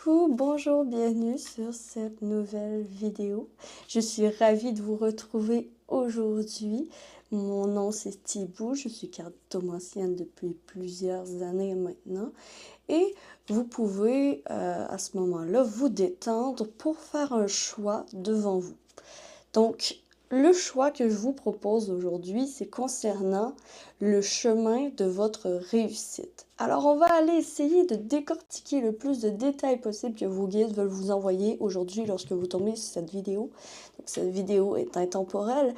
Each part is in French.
Coucou, bonjour, bienvenue sur cette nouvelle vidéo. Je suis ravie de vous retrouver aujourd'hui. Mon nom c'est Thibou, je suis cartomancienne depuis plusieurs années maintenant. Et vous pouvez à ce moment-là vous détendre pour faire un choix devant vous. Donc, le choix que je vous propose aujourd'hui, c'est concernant le chemin de votre réussite. Alors, on va aller essayer de décortiquer le plus de détails possible que vos guides veulent vous envoyer aujourd'hui lorsque vous tombez sur cette vidéo. Donc, cette vidéo est intemporelle.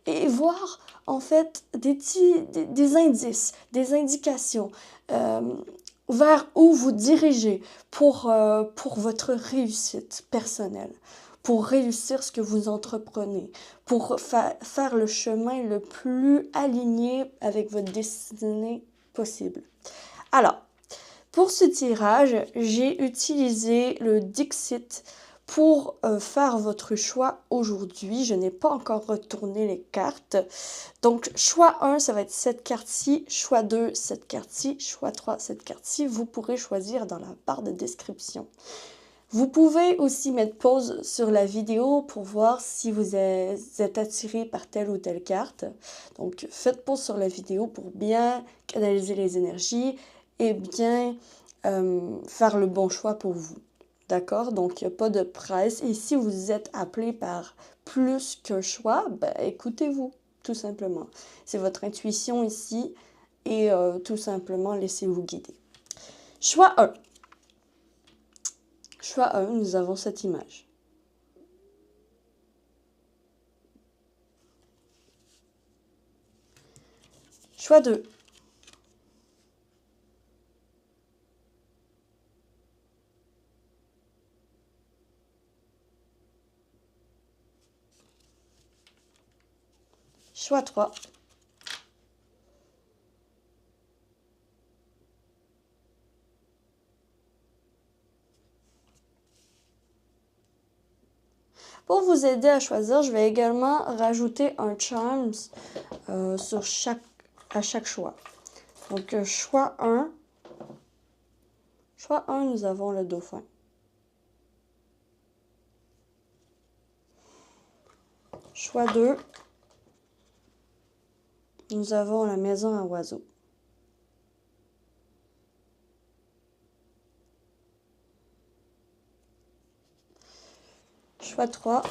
Et voir, en fait, des indices, des indications vers où vous dirigez pour votre réussite personnelle, pour réussir ce que vous entreprenez, pour faire le chemin le plus aligné avec votre destinée possible. Alors, pour ce tirage, j'ai utilisé le Dixit pour faire votre choix aujourd'hui. Je n'ai pas encore retourné les cartes. Donc, choix 1, ça va être cette carte-ci. Choix 2, cette carte-ci. Choix 3, cette carte-ci. Vous pourrez choisir dans la barre de description. Vous pouvez aussi mettre pause sur la vidéo pour voir si vous êtes attiré par telle ou telle carte. Donc, faites pause sur la vidéo pour bien canaliser les énergies et bien faire le bon choix pour vous. D'accord? Donc, il n'y a pas de presse. Et si vous êtes appelé par plus qu'un choix, ben, écoutez-vous, tout simplement. C'est votre intuition ici et tout simplement, laissez-vous guider. Choix 1. Choix 1, nous avons cette image. Choix 2. Choix 3. Pour vous aider à choisir, je vais également rajouter un charms à chaque choix. Donc, choix 1. Choix 1, nous avons le dauphin. Choix 2, nous avons la maison à oiseaux. Choix 3.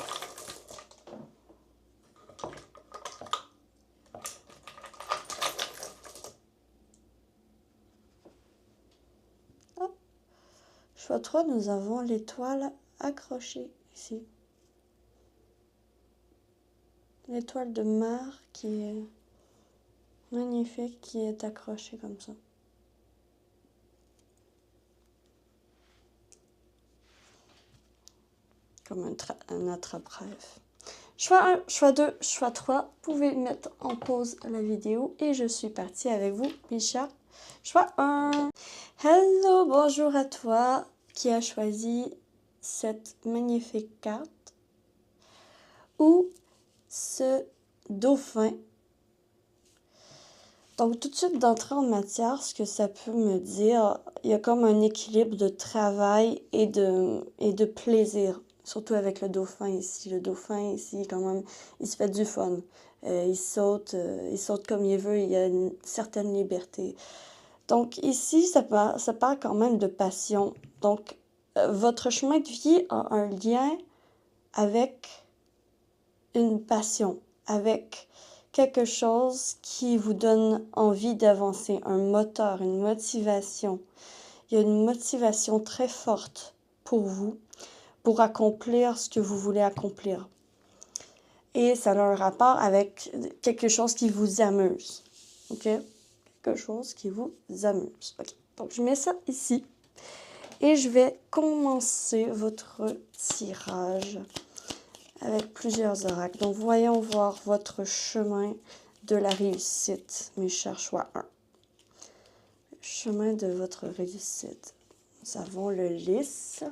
Choix 3, nous avons l'étoile accrochée ici. L'étoile de mer qui est magnifique, qui est accrochée comme ça. Comme un attrape-rêve. Choix 1, choix 2, choix 3. Vous pouvez mettre en pause la vidéo et je suis partie avec vous, mes chers. Choix 1. Hello, bonjour à toi qui a choisi cette magnifique carte ou ce dauphin. Donc, tout de suite d'entrer en matière, ce que ça peut me dire, il y a comme un équilibre de travail et de plaisir. Surtout avec le dauphin ici. Le dauphin ici, quand même, il se fait du fun. Il saute comme il veut, il y a une certaine liberté. Donc ici, ça parle quand même de passion. Donc, votre chemin de vie a un lien avec une passion, avec quelque chose qui vous donne envie d'avancer, un moteur, une motivation. Il y a une motivation très forte pour vous, pour accomplir ce que vous voulez accomplir. Et ça a un rapport avec quelque chose qui vous amuse. OK? Quelque chose qui vous amuse. OK. Donc, je mets ça ici. Et je vais commencer votre tirage avec plusieurs oracles. Donc, voyons voir votre chemin de la réussite, mes chers choix 1. Chemin de votre réussite. Nous avons le lys.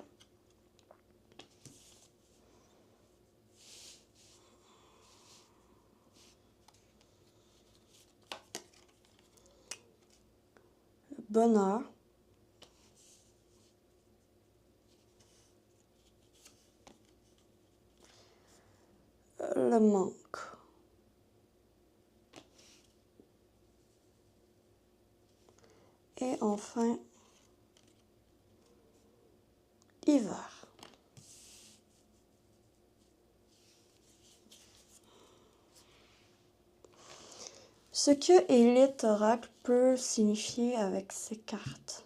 Le bonheur. le manque. Et enfin, hiver. Ce que Élite Oracle peut signifier avec ces cartes.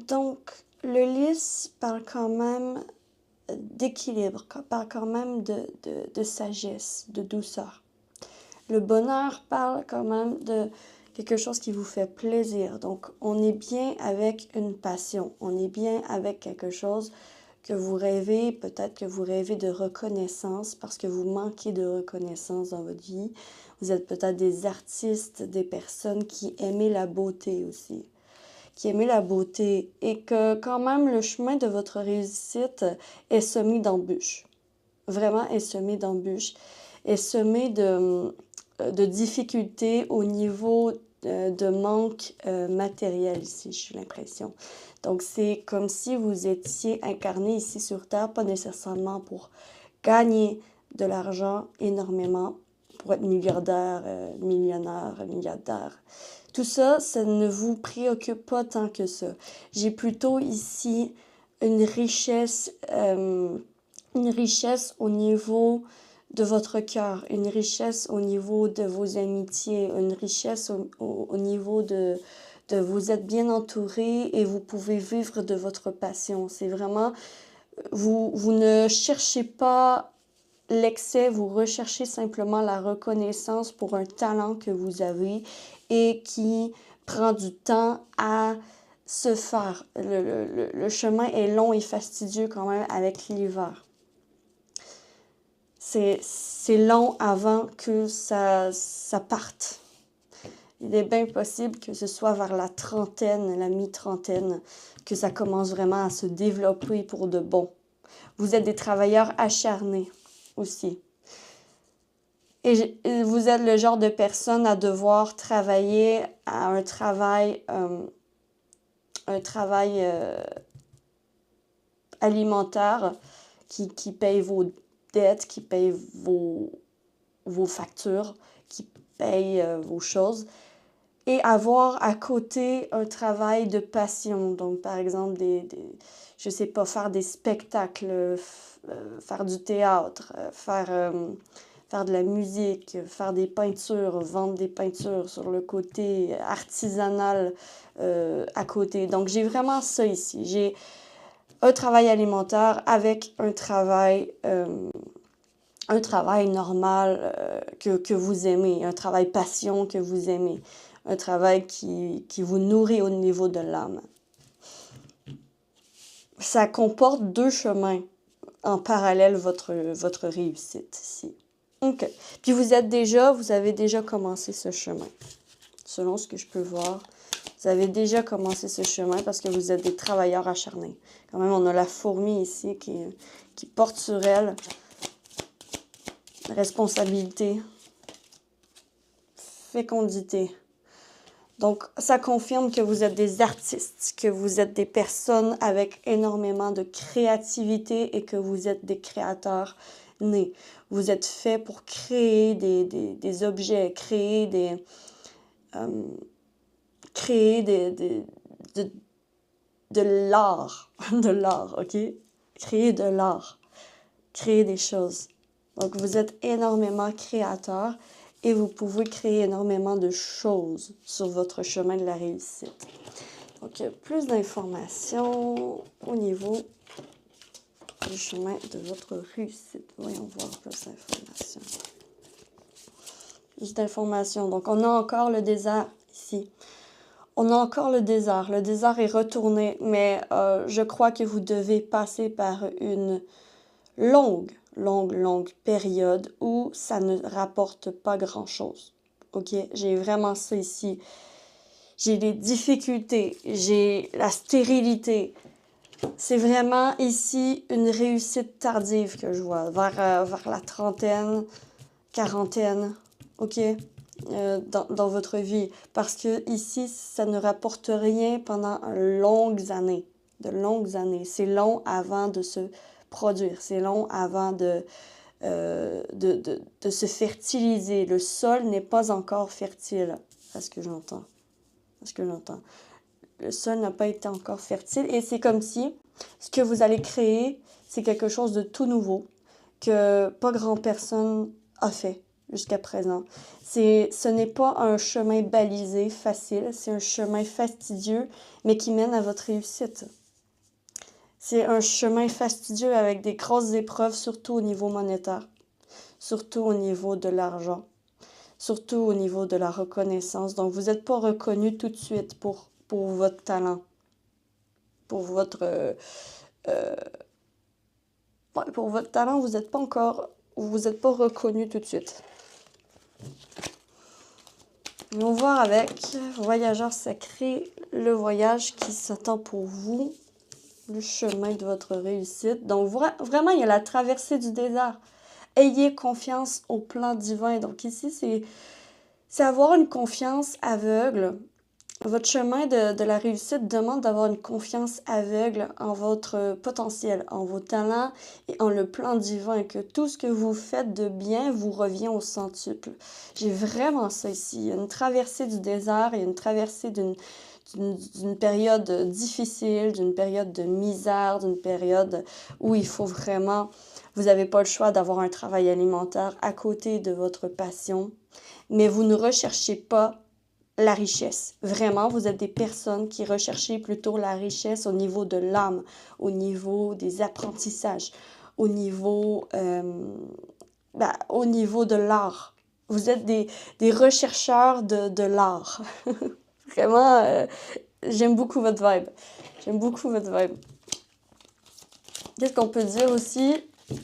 Donc, le lys parle quand même d'équilibre, parle quand même de sagesse, de douceur. Le bonheur parle quand même de quelque chose qui vous fait plaisir. Donc, on est bien avec une passion, on est bien avec quelque chose que vous rêvez, peut-être que vous rêvez de reconnaissance parce que vous manquez de reconnaissance dans votre vie. Vous êtes peut-être des artistes, des personnes qui aiment la beauté aussi, qui aiment la beauté et que quand même le chemin de votre réussite est semé d'embûches. Vraiment est semé d'embûches, est semé de difficultés au niveau de manque matériel ici, j'ai l'impression. Donc, c'est comme si vous étiez incarné ici sur Terre, pas nécessairement pour gagner de l'argent énormément, pour être milliardaire, millionnaire, milliardaire. Tout ça, ça ne vous préoccupe pas tant que ça. J'ai plutôt ici une richesse au niveau de votre cœur, une richesse au niveau de vos amitiés, une richesse au niveau de vous êtes bien entouré et vous pouvez vivre de votre passion. C'est vraiment, vous ne cherchez pas l'excès, vous recherchez simplement la reconnaissance pour un talent que vous avez et qui prend du temps à se faire. Le chemin est long et fastidieux quand même avec l'hiver. C'est long avant que ça parte. Il est bien possible que ce soit vers la trentaine, la mi-trentaine, que ça commence vraiment à se développer pour de bon. Vous êtes des travailleurs acharnés aussi. Et vous êtes le genre de personne à devoir travailler à un travail alimentaire qui paye vos dettes, qui paye vos factures, qui paye vos choses. Et avoir à côté un travail de passion. Donc, par exemple, je sais pas, faire des spectacles, faire du théâtre, faire de la musique, faire des peintures, vendre des peintures sur le côté artisanal à côté. Donc, j'ai vraiment ça ici. J'ai un travail alimentaire avec un travail normal que vous aimez, un travail passion que vous aimez, un travail qui vous nourrit au niveau de l'âme. Ça comporte deux chemins en parallèle votre réussite ici. OK. Puis vous avez déjà commencé ce chemin. Selon ce que je peux voir, vous avez déjà commencé ce chemin parce que vous êtes des travailleurs acharnés. Quand même, on a la fourmi ici qui porte sur elle responsabilité, fécondité. Donc, ça confirme que vous êtes des artistes, que vous êtes des personnes avec énormément de créativité et que vous êtes des créateurs nés. Vous êtes faits pour créer des objets, créer de l'art, de l'art, OK? Créer de l'art, créer des choses. Donc, vous êtes énormément créateurs et vous pouvez créer énormément de choses sur votre chemin de la réussite. Donc, plus d'informations au niveau du chemin de votre réussite. Voyons voir plus d'informations. Plus d'informations. Donc, on a encore le désert ici. On a encore le désert. Le désert est retourné, mais je crois que vous devez passer par une longue période où ça ne rapporte pas grand-chose. OK? J'ai vraiment ça ici. J'ai des difficultés, j'ai la stérilité. C'est vraiment ici une réussite tardive que je vois, vers la trentaine, quarantaine, OK? Dans votre vie. Parce que ici, ça ne rapporte rien pendant de longues années. C'est long avant de se produire. C'est long avant de se fertiliser. Le sol n'est pas encore fertile, à ce que j'entends. Le sol n'a pas été encore fertile et c'est comme si ce que vous allez créer, c'est quelque chose de tout nouveau que pas grand personne a fait jusqu'à présent. Ce n'est pas un chemin balisé, facile, c'est un chemin fastidieux, mais qui mène à votre réussite. C'est un chemin fastidieux avec des grosses épreuves, surtout au niveau monétaire, surtout au niveau de l'argent, surtout au niveau de la reconnaissance. Donc, vous n'êtes pas reconnu tout de suite pour votre talent, pour votre... pour votre talent, vous n'êtes pas reconnu tout de suite. On va voir avec Voyageur sacré, le voyage qui s'attend pour vous, le chemin de votre réussite. Donc, vraiment, il y a la traversée du désert. Ayez confiance au plan divin. Donc, ici, c'est avoir une confiance aveugle. Votre chemin de la réussite demande d'avoir une confiance aveugle en votre potentiel, en vos talents et en le plan divin, que tout ce que vous faites de bien vous revient au centuple. J'ai vraiment ça ici. Il y a une traversée du désert, il y a une traversée d'une période difficile, d'une période de misère, d'une période où il faut vraiment... Vous n'avez pas le choix d'avoir un travail alimentaire à côté de votre passion, mais vous ne recherchez pas la richesse. Vraiment, vous êtes des personnes qui recherchez plutôt la richesse au niveau de l'âme, au niveau des apprentissages, au niveau de l'art. Vous êtes des rechercheurs de l'art. Vraiment, j'aime beaucoup votre vibe. J'aime beaucoup votre vibe. Qu'est-ce qu'on peut dire aussi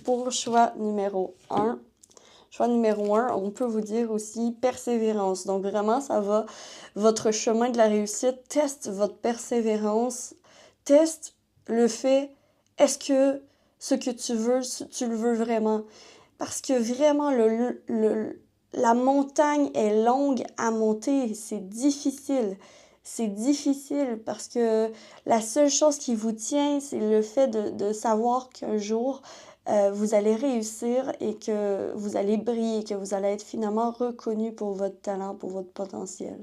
pour choix numéro 1? Choix numéro 1, on peut vous dire aussi persévérance. Donc vraiment, ça va, votre chemin de la réussite teste votre persévérance, teste le fait, est-ce que ce que tu veux, tu le veux vraiment? Parce que vraiment, la montagne est longue à monter, c'est difficile. C'est difficile parce que la seule chose qui vous tient, c'est le fait de savoir qu'un jour, vous allez réussir et que vous allez briller, que vous allez être finalement reconnu pour votre talent, pour votre potentiel.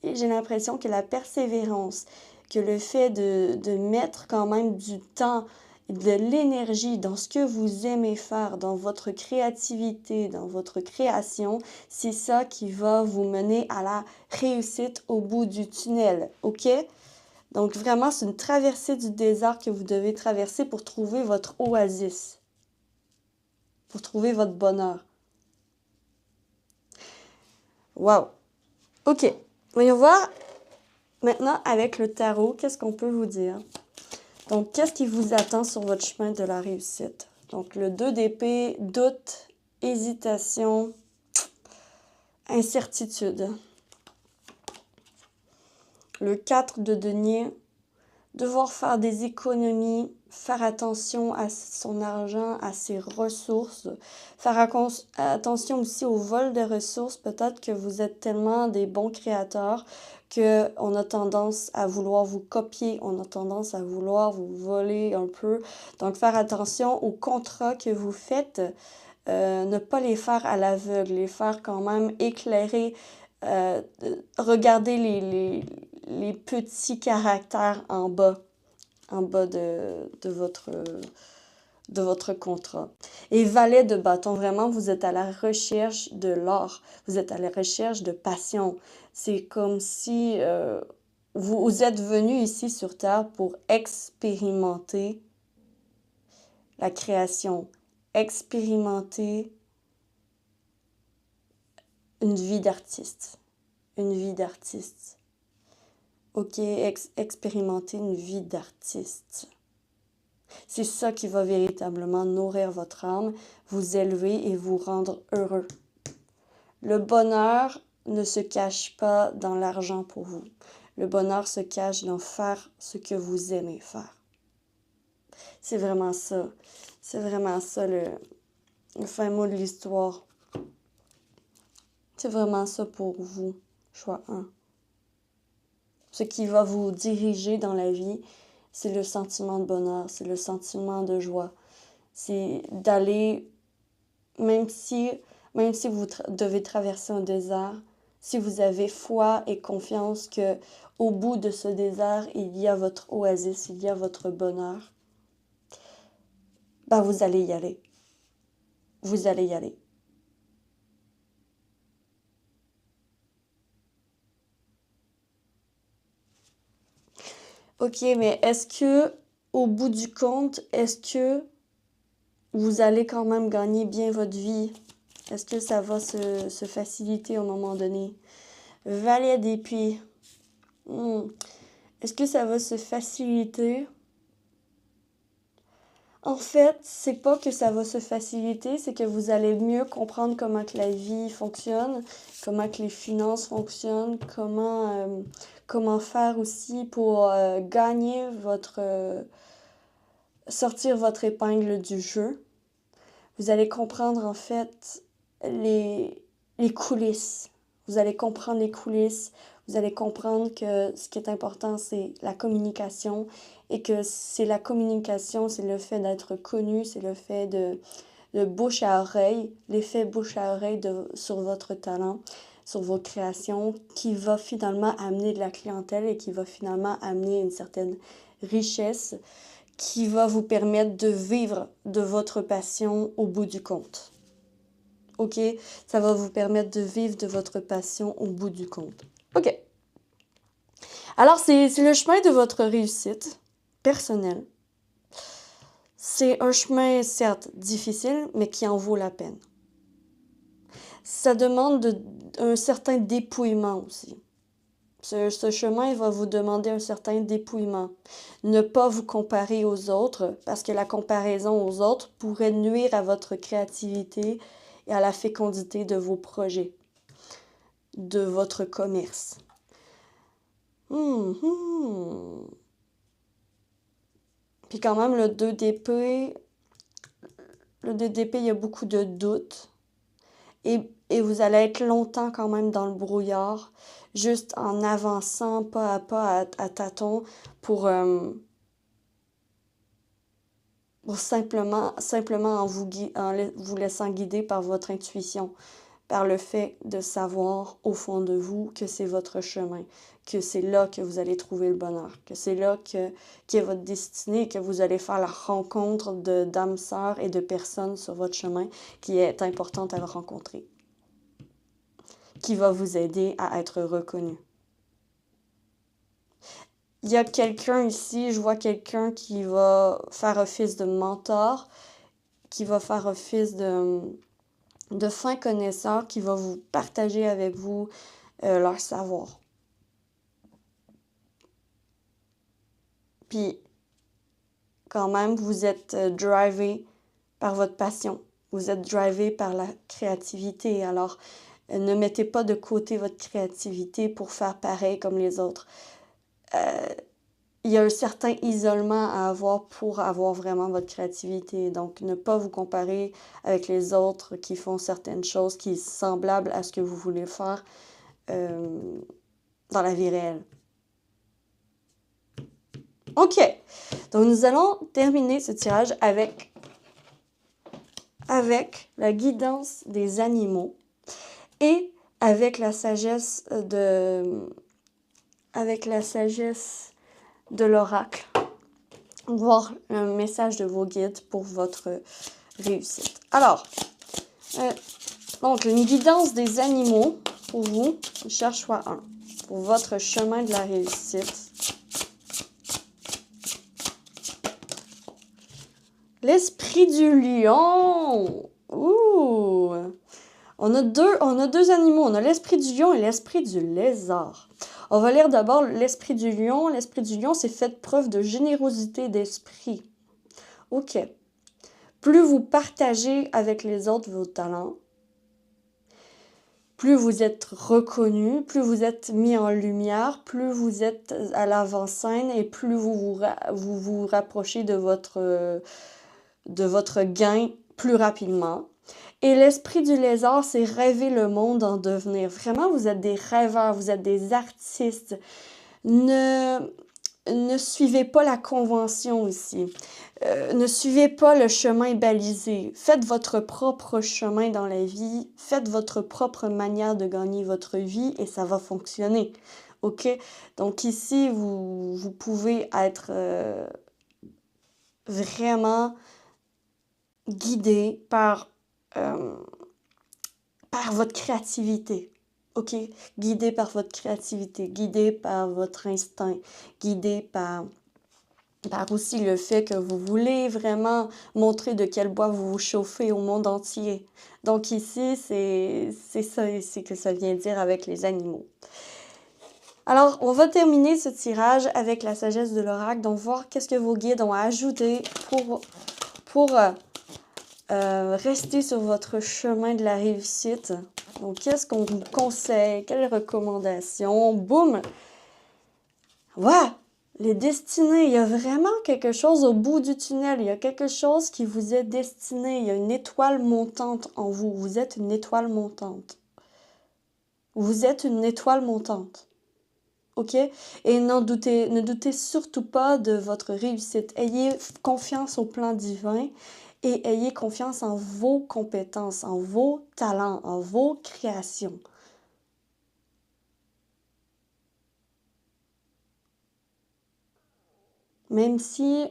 Et j'ai l'impression que la persévérance, que le fait de mettre quand même du temps, de l'énergie dans ce que vous aimez faire, dans votre créativité, dans votre création, c'est ça qui va vous mener à la réussite au bout du tunnel, ok? Donc vraiment, c'est une traversée du désert que vous devez traverser pour trouver votre oasis, pour trouver votre bonheur. Wow! Ok, voyons voir maintenant avec le tarot, qu'est-ce qu'on peut vous dire? Donc, qu'est-ce qui vous attend sur votre chemin de la réussite? Donc, le 2 d'épée, doute, hésitation, incertitude. Le 4 de denier, devoir faire des économies, faire attention à son argent, à ses ressources, faire attention aussi au vol de ressources. Peut-être que vous êtes tellement des bons créateurs qu'on a tendance à vouloir vous copier, on a tendance à vouloir vous voler un peu. Donc, faire attention aux contrats que vous faites, ne pas les faire à l'aveugle, les faire quand même éclairer, regarder les petits caractères en bas de votre contrat. Et valet de bâton, vraiment, vous êtes à la recherche de l'or, vous êtes à la recherche de passion. C'est comme si vous êtes venu ici sur Terre pour expérimenter la création, expérimenter une vie d'artiste, une vie d'artiste. Ok, expérimenter une vie d'artiste. C'est ça qui va véritablement nourrir votre âme, vous élever et vous rendre heureux. Le bonheur ne se cache pas dans l'argent pour vous. Le bonheur se cache dans faire ce que vous aimez faire. C'est vraiment ça. C'est vraiment ça le fin mot de l'histoire. C'est vraiment ça pour vous, choix 1. Ce qui va vous diriger dans la vie, c'est le sentiment de bonheur, c'est le sentiment de joie. C'est d'aller même si, même si vous devez traverser un désert, si vous avez foi et confiance que au bout de ce désert, il y a votre oasis, il y a votre bonheur, ben vous allez y aller. Vous allez y aller. Ok, mais est-ce que, au bout du compte, est-ce que vous allez quand même gagner bien votre vie? Est-ce que ça va se faciliter au moment donné? Valet d'épée. Est-ce que ça va se faciliter? En fait, c'est pas que ça va se faciliter, c'est que vous allez mieux comprendre comment que la vie fonctionne, comment que les finances fonctionnent, comment faire aussi pour gagner sortir votre épingle du jeu. Vous allez comprendre en fait les coulisses. Vous allez comprendre les coulisses. Vous allez comprendre que ce qui est important, c'est la communication et que c'est la communication, c'est le fait d'être connu, c'est le fait de bouche à oreille, l'effet bouche à oreille sur votre talent, sur vos créations, qui va finalement amener de la clientèle et qui va finalement amener une certaine richesse qui va vous permettre de vivre de votre passion au bout du compte. OK? Ça va vous permettre de vivre de votre passion au bout du compte. OK. Alors, c'est le chemin de votre réussite personnelle. C'est un chemin, certes, difficile, mais qui en vaut la peine. Ça demande un certain dépouillement aussi. Ce chemin va vous demander un certain dépouillement. Ne pas vous comparer aux autres, parce que la comparaison aux autres pourrait nuire à votre créativité et à la fécondité de vos projets, de votre commerce. Puis quand même, le 2 d'épée, il y a beaucoup de doutes. Et vous allez être longtemps quand même dans le brouillard, juste en avançant pas à pas à tâtons pour simplement en vous laissant guider par votre intuition, par le fait de savoir au fond de vous que c'est votre chemin, que c'est là que vous allez trouver le bonheur, que c'est là qu'est votre destinée, que vous allez faire la rencontre d'âmes sœurs et de personnes sur votre chemin qui est importante à rencontrer, qui va vous aider à être reconnu. Il y a quelqu'un ici, je vois quelqu'un qui va faire office de mentor, qui va faire office de fin connaisseur, qui va vous partager avec vous leur savoir. Puis, quand même, vous êtes drivé par votre passion. Vous êtes drivé par la créativité. Alors, ne mettez pas de côté votre créativité pour faire pareil comme les autres. Il y a un certain isolement à avoir pour avoir vraiment votre créativité. Donc, ne pas vous comparer avec les autres qui font certaines choses qui sont semblables à ce que vous voulez faire dans la vie réelle. OK. Donc, nous allons terminer ce tirage avec la guidance des animaux et avec la sagesse de l'oracle. Voir un message de vos guides pour votre réussite. Alors, donc, une guidance des animaux pour vous. Je cherche choix 1. Pour votre chemin de la réussite. L'esprit du lion. Ouh! On a deux animaux. On a l'esprit du lion et l'esprit du lézard. On va lire d'abord l'esprit du lion. L'esprit du lion, c'est fait preuve de générosité d'esprit. OK. Plus vous partagez avec les autres vos talents, plus vous êtes reconnu, plus vous êtes mis en lumière, plus vous êtes à l'avant-scène et plus vous rapprochez de votre gain plus rapidement. Et l'esprit du lézard, c'est rêver le monde en devenir. Vraiment, vous êtes des rêveurs, vous êtes des artistes. ne suivez pas la convention ici. Ne suivez pas le chemin balisé. Faites votre propre chemin dans la vie. Faites votre propre manière de gagner votre vie et ça va fonctionner. OK? Donc ici, vous pouvez être vraiment guidé par votre créativité. OK? Guidé par votre créativité, guidé par votre instinct, guidé par aussi le fait que vous voulez vraiment montrer de quel bois vous vous chauffez au monde entier. Donc ici, c'est ça ici que ça vient dire avec les animaux. Alors, on va terminer ce tirage avec la sagesse de l'oracle, donc voir qu'est-ce que vos guides ont ajouté pour rester sur votre chemin de la réussite. Donc, qu'est-ce qu'on vous conseille? Quelles recommandations? Boum! Voilà! Les destinées, il y a vraiment quelque chose au bout du tunnel. Il y a quelque chose qui vous est destiné. Il y a une étoile montante en vous. Vous êtes une étoile montante. Vous êtes une étoile montante. OK? Et ne doutez surtout pas de votre réussite. Ayez confiance au plan divin et ayez confiance en vos compétences, en vos talents, en vos créations. Même si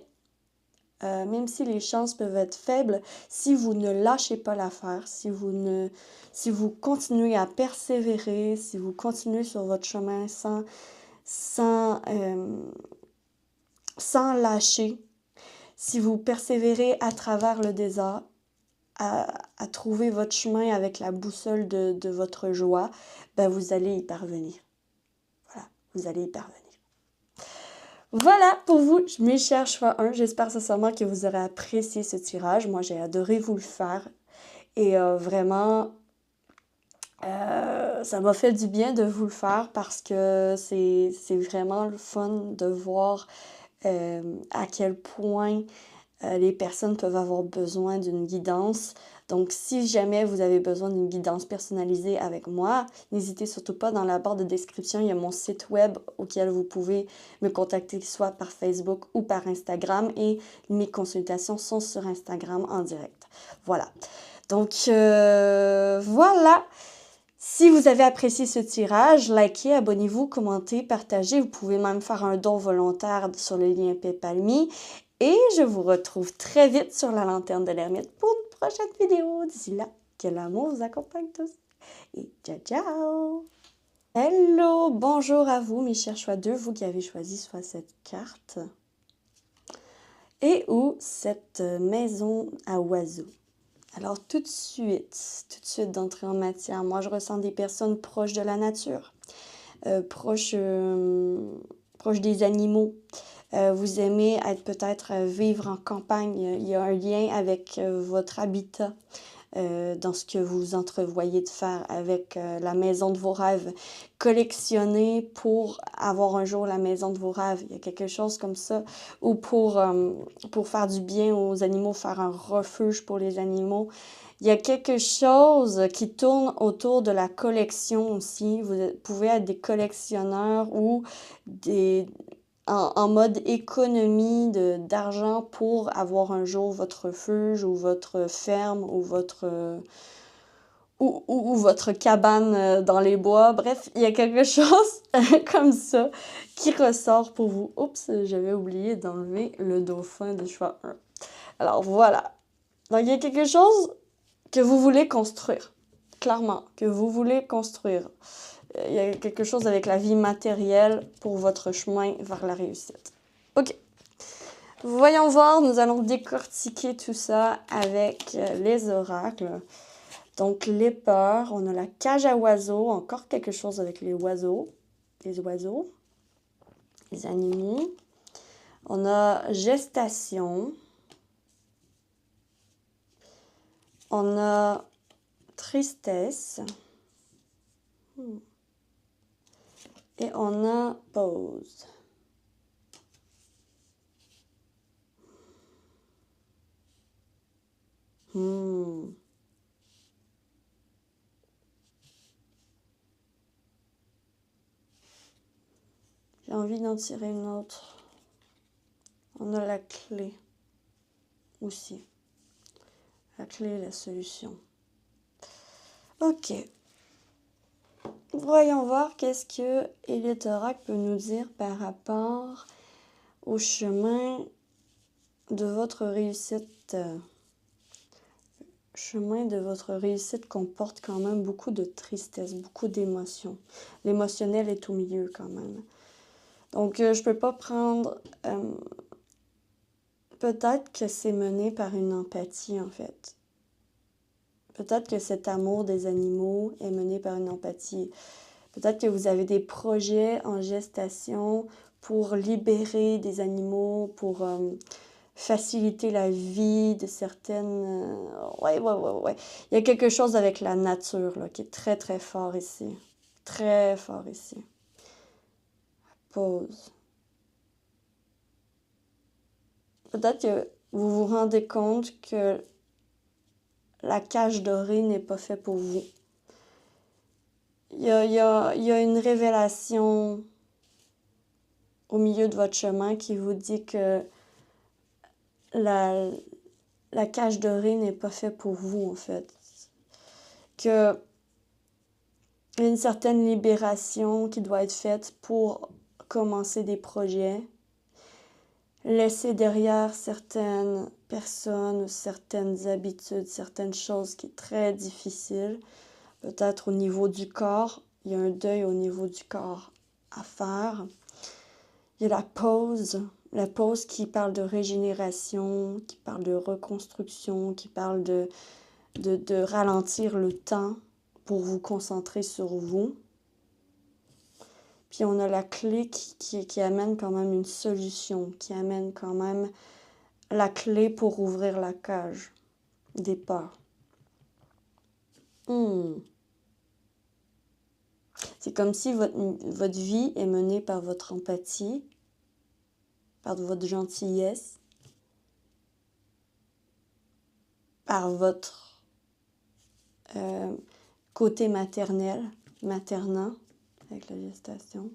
les chances peuvent être faibles, si vous ne lâchez pas l'affaire, si vous continuez à persévérer, si vous continuez sur votre chemin sans lâcher, si vous persévérez à travers le désert, à trouver votre chemin avec la boussole de votre joie, ben vous allez y parvenir. Voilà, vous allez y parvenir. Voilà pour vous, mes chers choix 1. J'espère sincèrement que vous aurez apprécié ce tirage. Moi, j'ai adoré vous le faire. Et vraiment, ça m'a fait du bien de vous le faire parce que c'est vraiment le fun de voir à quel point les personnes peuvent avoir besoin d'une guidance. Donc, si jamais vous avez besoin d'une guidance personnalisée avec moi, n'hésitez surtout pas, dans la barre de description, il y a mon site web auquel vous pouvez me contacter soit par Facebook ou par Instagram et mes consultations sont sur Instagram en direct. Voilà. Donc, voilà. Si vous avez apprécié ce tirage, likez, abonnez-vous, commentez, partagez. Vous pouvez même faire un don volontaire sur le lien PayPal.me. Et je vous retrouve très vite sur la lanterne de l'ermite pour une prochaine vidéo. D'ici là, que l'amour vous accompagne tous. Et ciao, ciao! Hello! Bonjour à vous, mes chers choix 2, vous qui avez choisi soit cette carte et ou cette maison à oiseaux. Alors, tout de suite d'entrer en matière, moi, je ressens des personnes proches de la nature, proches des animaux. Vous aimez être peut-être vivre en campagne. Il y a un lien avec votre habitat dans ce que vous entrevoyez de faire avec la maison de vos rêves. Collectionner pour avoir un jour la maison de vos rêves. Il y a quelque chose comme ça. Ou pour faire du bien aux animaux, faire un refuge pour les animaux. Il y a quelque chose qui tourne autour de la collection aussi. Vous pouvez être des collectionneurs ou en mode économie d'argent pour avoir un jour votre refuge ou votre ferme ou votre cabane dans les bois. Bref, il y a quelque chose comme ça qui ressort pour vous. Oups, j'avais oublié d'enlever le dauphin de choix 1. Alors voilà. Donc il y a quelque chose que vous voulez construire. Clairement, que vous voulez construire. Il y a quelque chose avec la vie matérielle pour votre chemin vers la réussite. OK. Voyons voir, nous allons décortiquer tout ça avec les oracles. Donc, les peurs, on a la cage à oiseaux, encore quelque chose avec les oiseaux, les animaux. On a gestation. On a tristesse. Et on a pause. J'ai envie d'en tirer une autre. On a la clé aussi. La clé est la solution. Ok. Voyons voir qu'est-ce que Élite Oracle peut nous dire par rapport au chemin de votre réussite. Le chemin de votre réussite comporte quand même beaucoup de tristesse, beaucoup d'émotions. L'émotionnel est au milieu quand même. Donc, je peux pas prendre... peut-être que c'est mené par une empathie, en fait. Peut-être que cet amour des animaux est mené par une empathie. Peut-être que vous avez des projets en gestation pour libérer des animaux, pour faciliter la vie de certaines... Ouais. Il y a quelque chose avec la nature là, qui est très, très fort ici. Très fort ici. Pause. Peut-être que vous vous rendez compte que la cage dorée n'est pas faite pour vous. Il y a une révélation au milieu de votre chemin qui vous dit que la cage dorée n'est pas faite pour vous, en fait. Que il y a une certaine libération qui doit être faite pour commencer des projets. Laisser derrière certaines personnes, certaines habitudes, certaines choses qui est très difficile. Peut-être au niveau du corps, il y a un deuil au niveau du corps à faire. Il y a la pause qui parle de régénération, qui parle de reconstruction, qui parle de ralentir le temps pour vous concentrer sur vous. Puis on a la clé qui amène quand même une solution, qui amène quand même la clé pour ouvrir la cage des peurs. C'est comme si votre vie est menée par votre empathie, par votre gentillesse, par votre côté maternant, avec la gestation.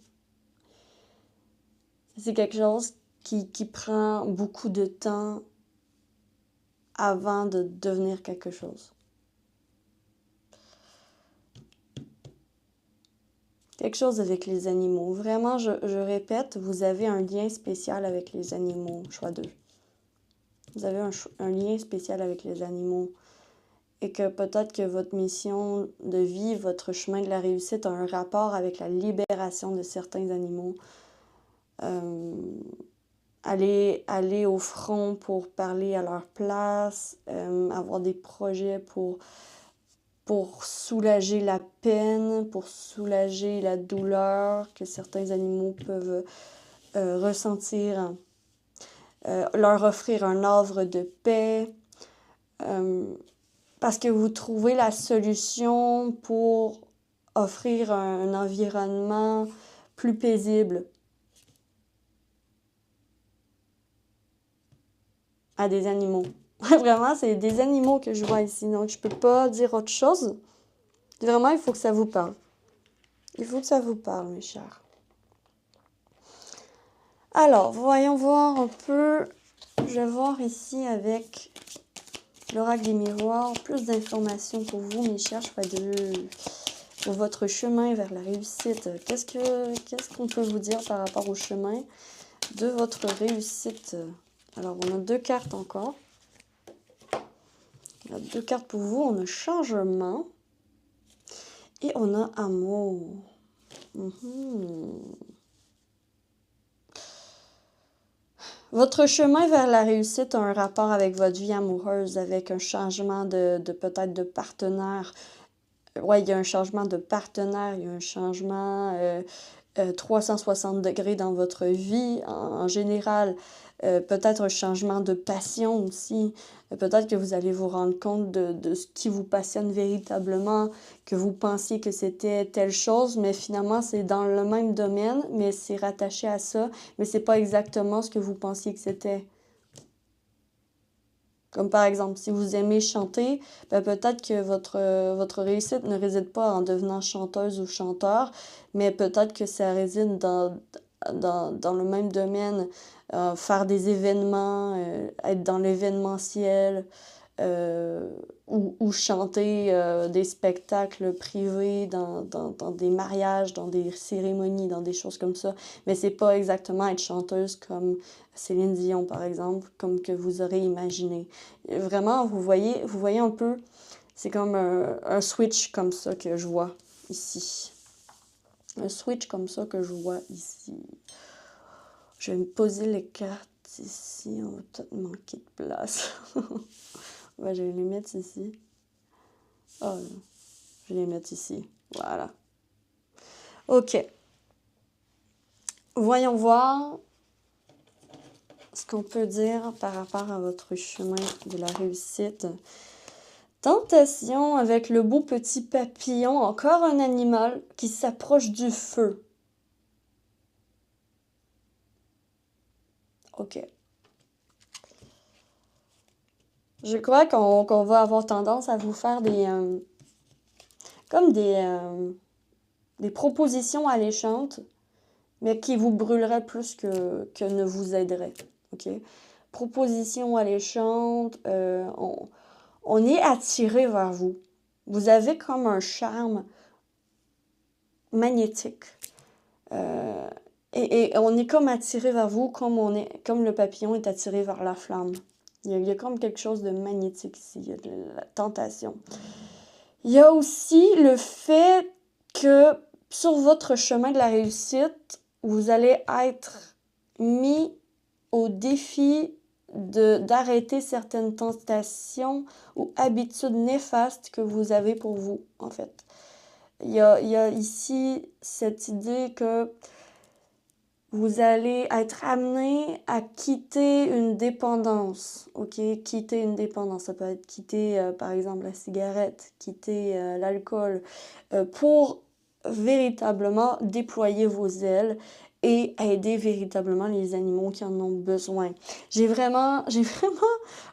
C'est quelque chose qui prend beaucoup de temps avant de devenir quelque chose. Quelque chose avec les animaux. Vraiment, je répète, vous avez un lien spécial avec les animaux, choix 2. Vous avez un lien spécial avec les animaux. Et que peut-être que votre mission de vie, votre chemin de la réussite a un rapport avec la libération de certains animaux. Aller au front pour parler à leur place, avoir des projets pour soulager la peine, pour soulager la douleur que certains animaux peuvent ressentir, leur offrir un havre de paix, parce que vous trouvez la solution pour offrir un environnement plus paisible à des animaux. Vraiment, c'est des animaux que je vois ici, donc je peux pas dire autre chose. Vraiment, il faut que ça vous parle. Il faut que ça vous parle, mes chers. Alors, voyons voir un peu. Je vais voir ici avec l'oracle des miroirs plus d'informations pour vous, mes chers choix-deux. Pour votre chemin vers la réussite. Qu'est-ce qu'on peut vous dire par rapport au chemin de votre réussite? Alors, on a 2 cartes encore. On a 2 cartes pour vous. On a changement et on a amour. Votre chemin vers la réussite a un rapport avec votre vie amoureuse, avec un changement de peut-être de partenaire. Ouais, il y a un changement de partenaire, il y a un changement 360 degrés dans votre vie en général. Peut-être un changement de passion aussi. Peut-être que vous allez vous rendre compte de ce qui vous passionne véritablement, que vous pensiez que c'était telle chose, mais finalement c'est dans le même domaine, mais c'est rattaché à ça, mais c'est pas exactement ce que vous pensiez que c'était. Comme par exemple, si vous aimez chanter, ben peut-être que votre réussite ne réside pas en devenant chanteuse ou chanteur, mais peut-être que ça réside dans le même domaine, faire des événements, être dans l'événementiel, ou chanter des spectacles privés dans des mariages, dans des cérémonies, dans des choses comme ça. Mais c'est pas exactement être chanteuse comme Céline Dion, par exemple, comme que vous aurez imaginé. Vraiment, vous voyez un peu, c'est comme un switch comme ça que je vois ici. Un switch comme ça que je vois ici. Je vais me poser les cartes ici. On va peut-être manquer de place. Ouais, je vais les mettre ici. Oh, je vais les mettre ici. Voilà. OK. Voyons voir ce qu'on peut dire par rapport à votre chemin de la réussite. Tentation avec le beau petit papillon, encore un animal qui s'approche du feu. OK. Je crois qu'on va avoir tendance à vous faire comme des propositions alléchantes, mais qui vous brûleraient plus que ne vous aideraient. OK? Propositions alléchantes, on est attiré vers vous. Vous avez comme un charme magnétique. Et on est comme attiré vers vous, comme le papillon est attiré vers la flamme. Il y a comme quelque chose de magnétique ici, il y a de la tentation. Il y a aussi le fait que sur votre chemin de la réussite, vous allez être mis au défi d'arrêter certaines tentations ou habitudes néfastes que vous avez pour vous, en fait. Il y a ici cette idée que vous allez être amené à quitter une dépendance, OK? Quitter une dépendance, ça peut être quitter, par exemple, la cigarette, quitter l'alcool, pour véritablement déployer vos ailes et aider véritablement les animaux qui en ont besoin. J'ai vraiment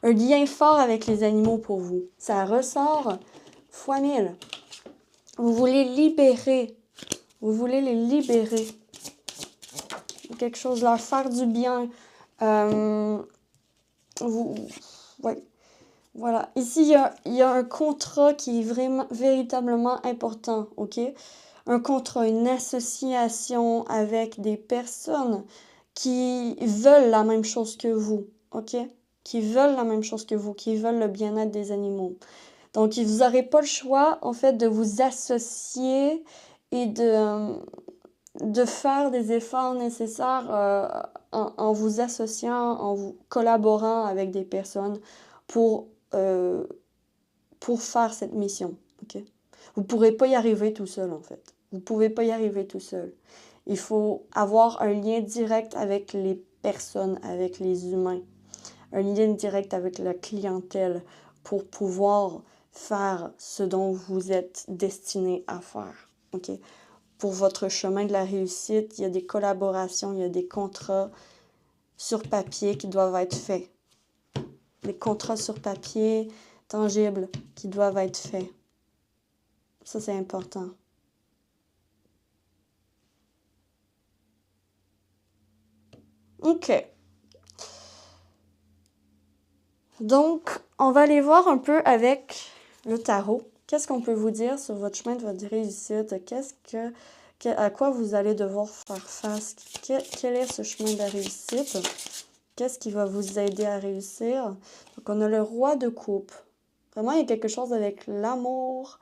un lien fort avec les animaux pour vous. Ça ressort fois 1000. Vous voulez libérer. Vous voulez les libérer. Quelque chose, leur faire du bien. Ouais. Voilà. Ici, il y a un contrat qui est véritablement important, OK? Un contrat, une association avec des personnes qui veulent la même chose que vous, OK? Qui veulent la même chose que vous, qui veulent le bien-être des animaux. Donc, vous n'aurez pas le choix, en fait, de vous associer et de faire des efforts nécessaires en vous associant, en vous collaborant avec des personnes pour faire cette mission. OK? Vous ne pourrez pas y arriver tout seul, en fait. Vous ne pouvez pas y arriver tout seul. Il faut avoir un lien direct avec les personnes, avec les humains. Un lien direct avec la clientèle pour pouvoir faire ce dont vous êtes destiné à faire. OK? Pour votre chemin de la réussite, il y a des collaborations, il y a des contrats sur papier qui doivent être faits. Des contrats sur papier tangibles qui doivent être faits. Ça, c'est important. OK. Donc, on va aller voir un peu avec le tarot. Qu'est-ce qu'on peut vous dire sur votre chemin de votre réussite? À quoi vous allez devoir faire face? Quel est ce chemin de la réussite? Qu'est-ce qui va vous aider à réussir? Donc, on a le roi de coupe. Vraiment, il y a quelque chose avec l'amour.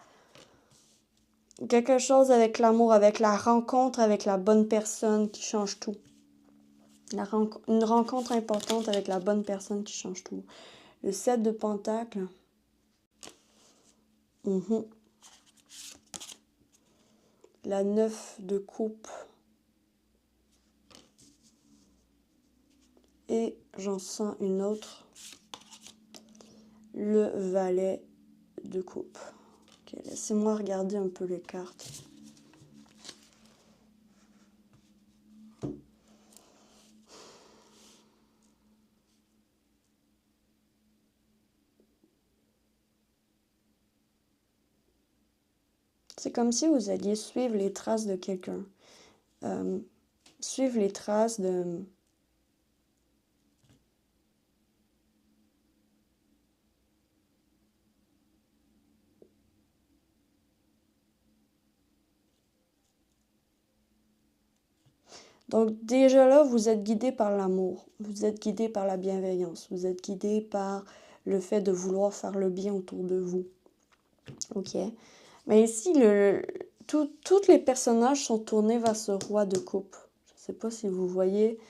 Quelque chose avec l'amour, avec la rencontre avec la bonne personne qui change tout. Une rencontre importante avec la bonne personne qui change tout. Le 7 de Pentacles. La 9 de coupe. Et j'en sens une autre. Le valet de coupe. Okay, laissez-moi regarder un peu les cartes. C'est comme si vous alliez suivre les traces de quelqu'un. suivre les traces de... Donc déjà là, vous êtes guidé par l'amour, vous êtes guidé par la bienveillance, vous êtes guidé par le fait de vouloir faire le bien autour de vous. Ok? Mais ici, tous les personnages sont tournés vers ce roi de coupe. Je ne sais pas si vous voyez,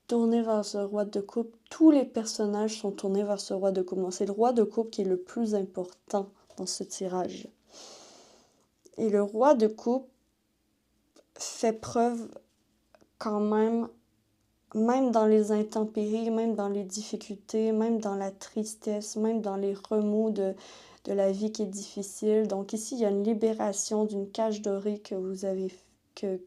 tournés vers ce roi de coupe. Tous les personnages sont tournés vers ce roi de coupe. C'est le roi de coupe qui est le plus important dans ce tirage. Et le roi de coupe fait preuve quand même dans les intempéries, même dans les difficultés, même dans la tristesse, même dans les remous de la vie qui est difficile. Donc ici, il y a une libération d'une cage dorée que vous avez, que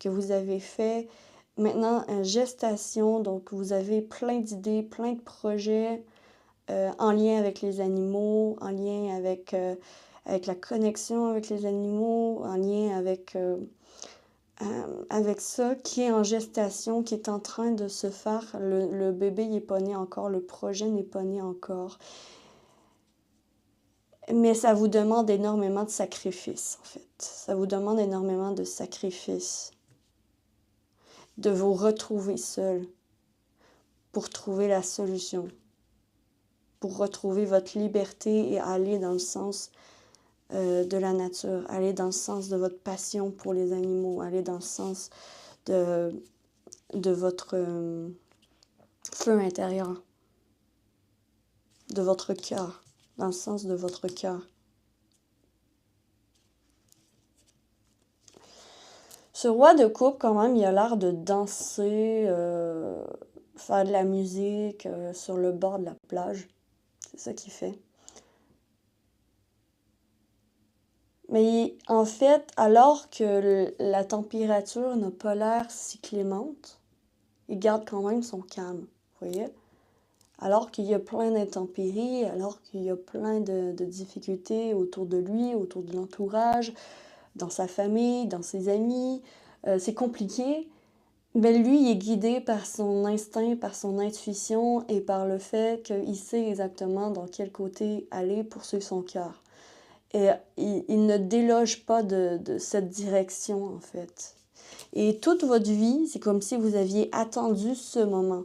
vous avez fait. Maintenant, gestation, donc vous avez plein d'idées, plein de projets en lien avec les animaux, en lien avec la connexion avec les animaux, en lien avec ça qui est en gestation, qui est en train de se faire. Le bébé n'est pas né encore, le projet n'est pas né encore. Mais ça vous demande énormément de sacrifices, en fait. Ça vous demande énormément de sacrifices. De vous retrouver seul pour trouver la solution. Pour retrouver votre liberté et aller dans le sens de la nature, aller dans le sens de votre passion pour les animaux, aller dans le sens de votre feu intérieur, de votre cœur, dans le sens de votre cœur. Ce roi de coupe, quand même, il a l'air de danser, faire de la musique sur le bord de la plage. C'est ça qu'il fait. Mais en fait, alors que la température n'a pas l'air si clémente, il garde quand même son calme, vous voyez? Alors qu'il y a plein d'intempéries, alors qu'il y a plein de difficultés autour de lui, autour de l'entourage, dans sa famille, dans ses amis, c'est compliqué, mais lui, il est guidé par son instinct, par son intuition et par le fait qu'il sait exactement dans quel côté aller pour suivre son cœur. Et il ne déloge pas de cette direction, en fait. Et toute votre vie, c'est comme si vous aviez attendu ce moment.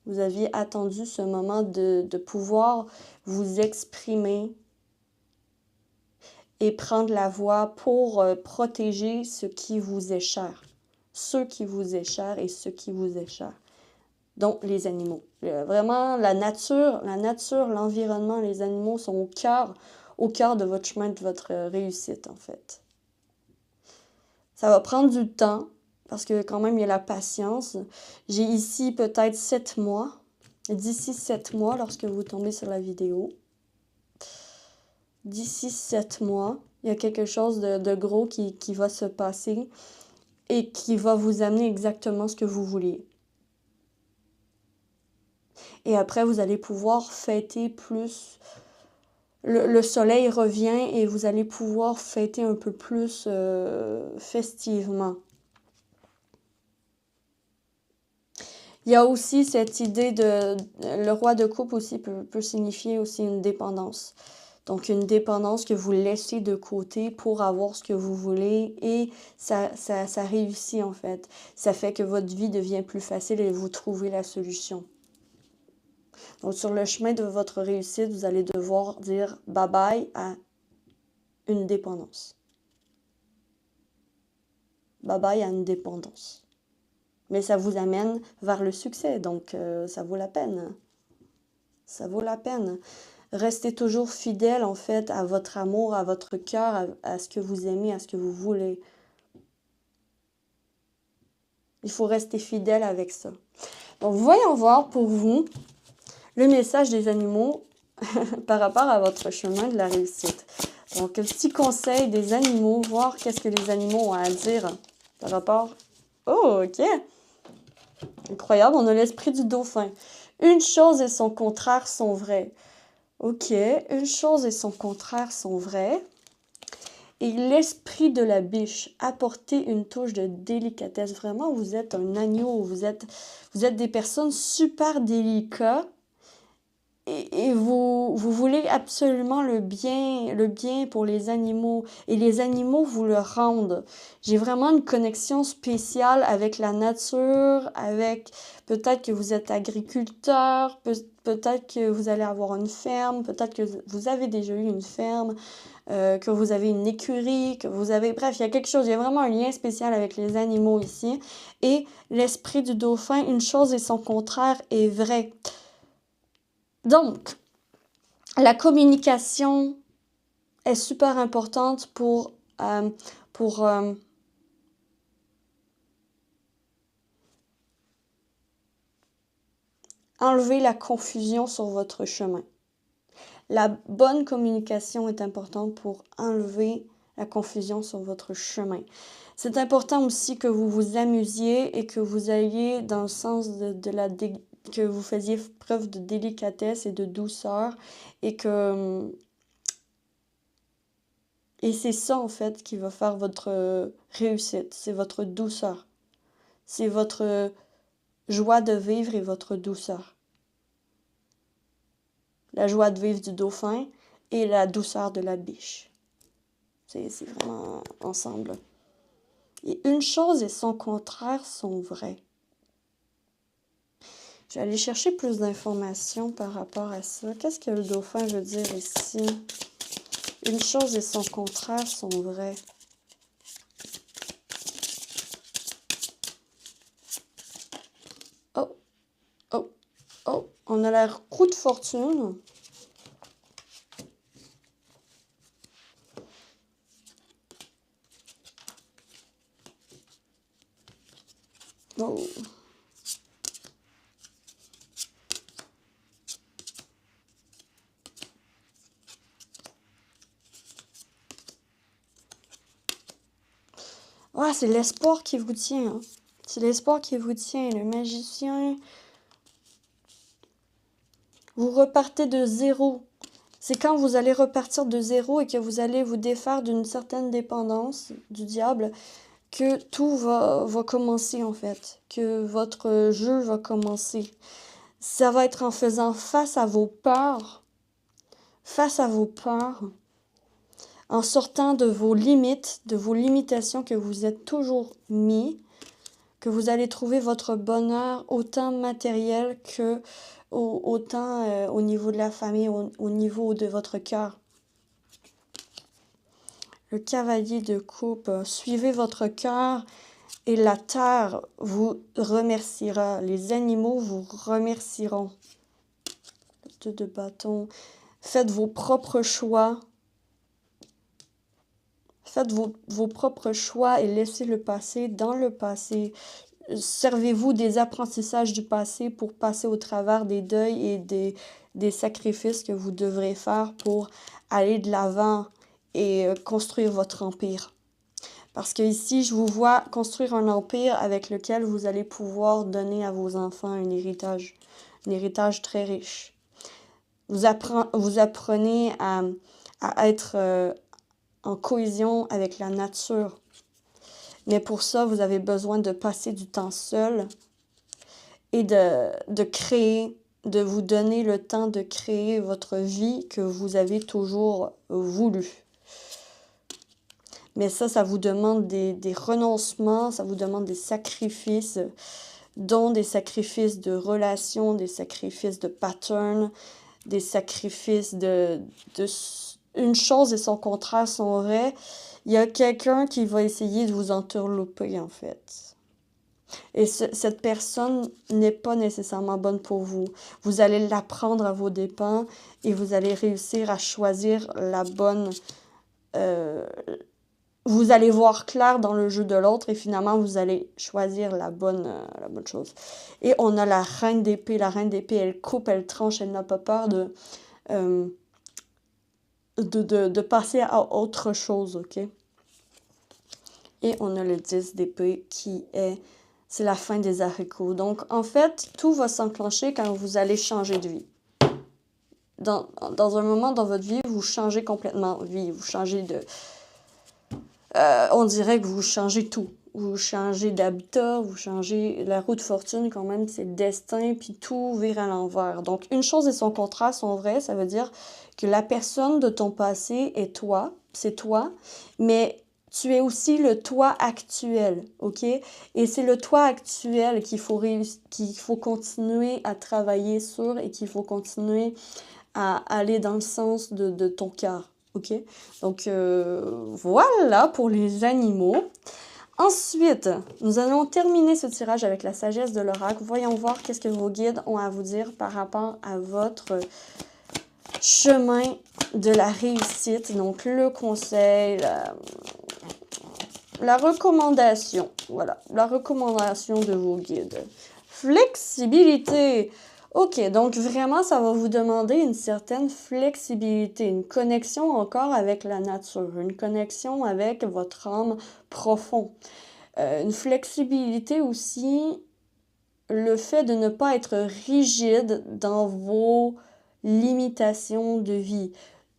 Vous aviez attendu ce moment de pouvoir vous exprimer et prendre la voix pour protéger ce qui vous est cher. Ceux qui vous est cher et ceux qui vous est cher. Donc, les animaux. Vraiment, la nature, l'environnement, les animaux sont au cœur de votre chemin, de votre réussite, en fait. Ça va prendre du temps, parce que quand même, il y a la patience. J'ai ici peut-être 7 mois. D'ici 7 mois, lorsque vous tombez sur la vidéo, d'ici 7 mois, il y a quelque chose de gros qui va se passer et qui va vous amener exactement ce que vous voulez. Et après, vous allez pouvoir fêter plus. Le soleil revient et vous allez pouvoir fêter un peu plus festivement. Il y a aussi cette idée de... Le roi de coupe aussi peut signifier aussi une dépendance. Donc, une dépendance que vous laissez de côté pour avoir ce que vous voulez et ça réussit en fait. Ça fait que votre vie devient plus facile et vous trouvez la solution. Donc, sur le chemin de votre réussite, vous allez devoir dire bye-bye à une dépendance. Bye-bye à une dépendance. Mais ça vous amène vers le succès, donc ça vaut la peine. Ça vaut la peine. Restez toujours fidèle, en fait, à votre amour, à votre cœur, à ce que vous aimez, à ce que vous voulez. Il faut rester fidèle avec ça. Donc, voyons voir pour vous le message des animaux par rapport à votre chemin de la réussite. Donc, un petit conseil des animaux, voir qu'est-ce que les animaux ont à dire par rapport... Oh, ok! Incroyable, on a l'esprit du dauphin. Une chose et son contraire sont vrais. Ok, une chose et son contraire sont vrais. et l'esprit de la biche. Apportez une touche de délicatesse. Vraiment, vous êtes un agneau, vous êtes des personnes super délicates et vous voulez absolument le bien pour les animaux et les animaux vous le rendent. J'ai vraiment une connexion spéciale avec la nature, avec peut-être que vous êtes agriculteur, peut-être que vous allez avoir une ferme, peut-être que vous avez déjà eu une ferme, que vous avez une écurie, que vous avez... Bref, il y a quelque chose, il y a vraiment un lien spécial avec les animaux ici. Et l'esprit du dauphin, une chose et son contraire est vrai. Donc, la communication est super importante pour enlever la confusion sur votre chemin. La bonne communication est importante pour enlever la confusion sur votre chemin. C'est important aussi que vous vous amusiez et que vous alliez dans le sens que vous faisiez preuve de délicatesse et de douceur et c'est ça en fait qui va faire votre réussite, c'est votre douceur. C'est votre joie de vivre et votre douceur. La joie de vivre du dauphin et la douceur de la biche. C'est vraiment ensemble. Et une chose et son contraire sont vrais. Je vais aller chercher plus d'informations par rapport à ça. Qu'est-ce que le dauphin veut dire ici? Une chose et son contraire sont vrais. Oh, oh, oh, on a la roue de fortune. Oh. Ah, c'est l'espoir qui vous tient. Hein. C'est l'espoir qui vous tient. Le magicien, vous repartez de zéro. C'est quand vous allez repartir de zéro et que vous allez vous défaire d'une certaine dépendance du diable que tout va commencer en fait. Que votre jeu va commencer. Ça va être en faisant face à vos peurs. Face à vos peurs. En sortant de vos limites, de vos limitations que vous êtes toujours mis, que vous allez trouver votre bonheur autant matériel que autant au niveau de la famille, au niveau de votre cœur. Le cavalier de coupe, suivez votre cœur et la terre vous remerciera. Les animaux vous remercieront. Le 2 de bâton. Faites vos propres choix. Faites vos propres choix et laissez le passé dans le passé. Servez-vous des apprentissages du passé pour passer au travers des deuils et des sacrifices que vous devrez faire pour aller de l'avant et construire votre empire. Parce que ici, je vous vois construire un empire avec lequel vous allez pouvoir donner à vos enfants un héritage très riche. Vous apprenez à être en cohésion avec la nature. Mais pour ça, vous avez besoin de passer du temps seul et de créer, de vous donner le temps de créer votre vie que vous avez toujours voulu. Mais ça vous demande des renoncements, ça vous demande des sacrifices, dont des sacrifices de relations, des sacrifices de patterns, des sacrifices une chose et son contraire sont vrais. Il y a quelqu'un qui va essayer de vous entourlouper, en fait. Et cette personne n'est pas nécessairement bonne pour vous. Vous allez l'apprendre à vos dépens et vous allez réussir à choisir la bonne... vous allez voir clair dans le jeu de l'autre et finalement, vous allez choisir la bonne chose. Et on a la reine d'épée. La reine d'épée, elle coupe, elle tranche, elle n'a pas peur de passer à autre chose, ok? Et on a le 10 d'épée qui c'est la fin des haricots. Donc, en fait, tout va s'enclencher quand vous allez changer de vie. Dans un moment dans votre vie, vous changez complètement de vie. Vous changez on dirait que vous changez tout. Vous changez d'habitat, vous changez la roue de fortune quand même, c'est le destin, puis tout vire à l'envers. Donc, une chose et son contraire sont vrais, ça veut dire que la personne de ton passé est toi, c'est toi, mais tu es aussi le toi actuel, OK? Et c'est le toi actuel qu'il faut continuer à travailler sur et qu'il faut continuer à aller dans le sens de ton cœur, OK? Donc, voilà pour les animaux. Ensuite, nous allons terminer ce tirage avec la sagesse de l'oracle. Voyons voir qu'est-ce que vos guides ont à vous dire par rapport à votre chemin de la réussite. Donc, le conseil, la recommandation. Voilà, la recommandation de vos guides. Flexibilité. OK, donc vraiment, ça va vous demander une certaine flexibilité, une connexion encore avec la nature, une connexion avec votre âme profond. Une flexibilité aussi, le fait de ne pas être rigide dans vos limitations de vie.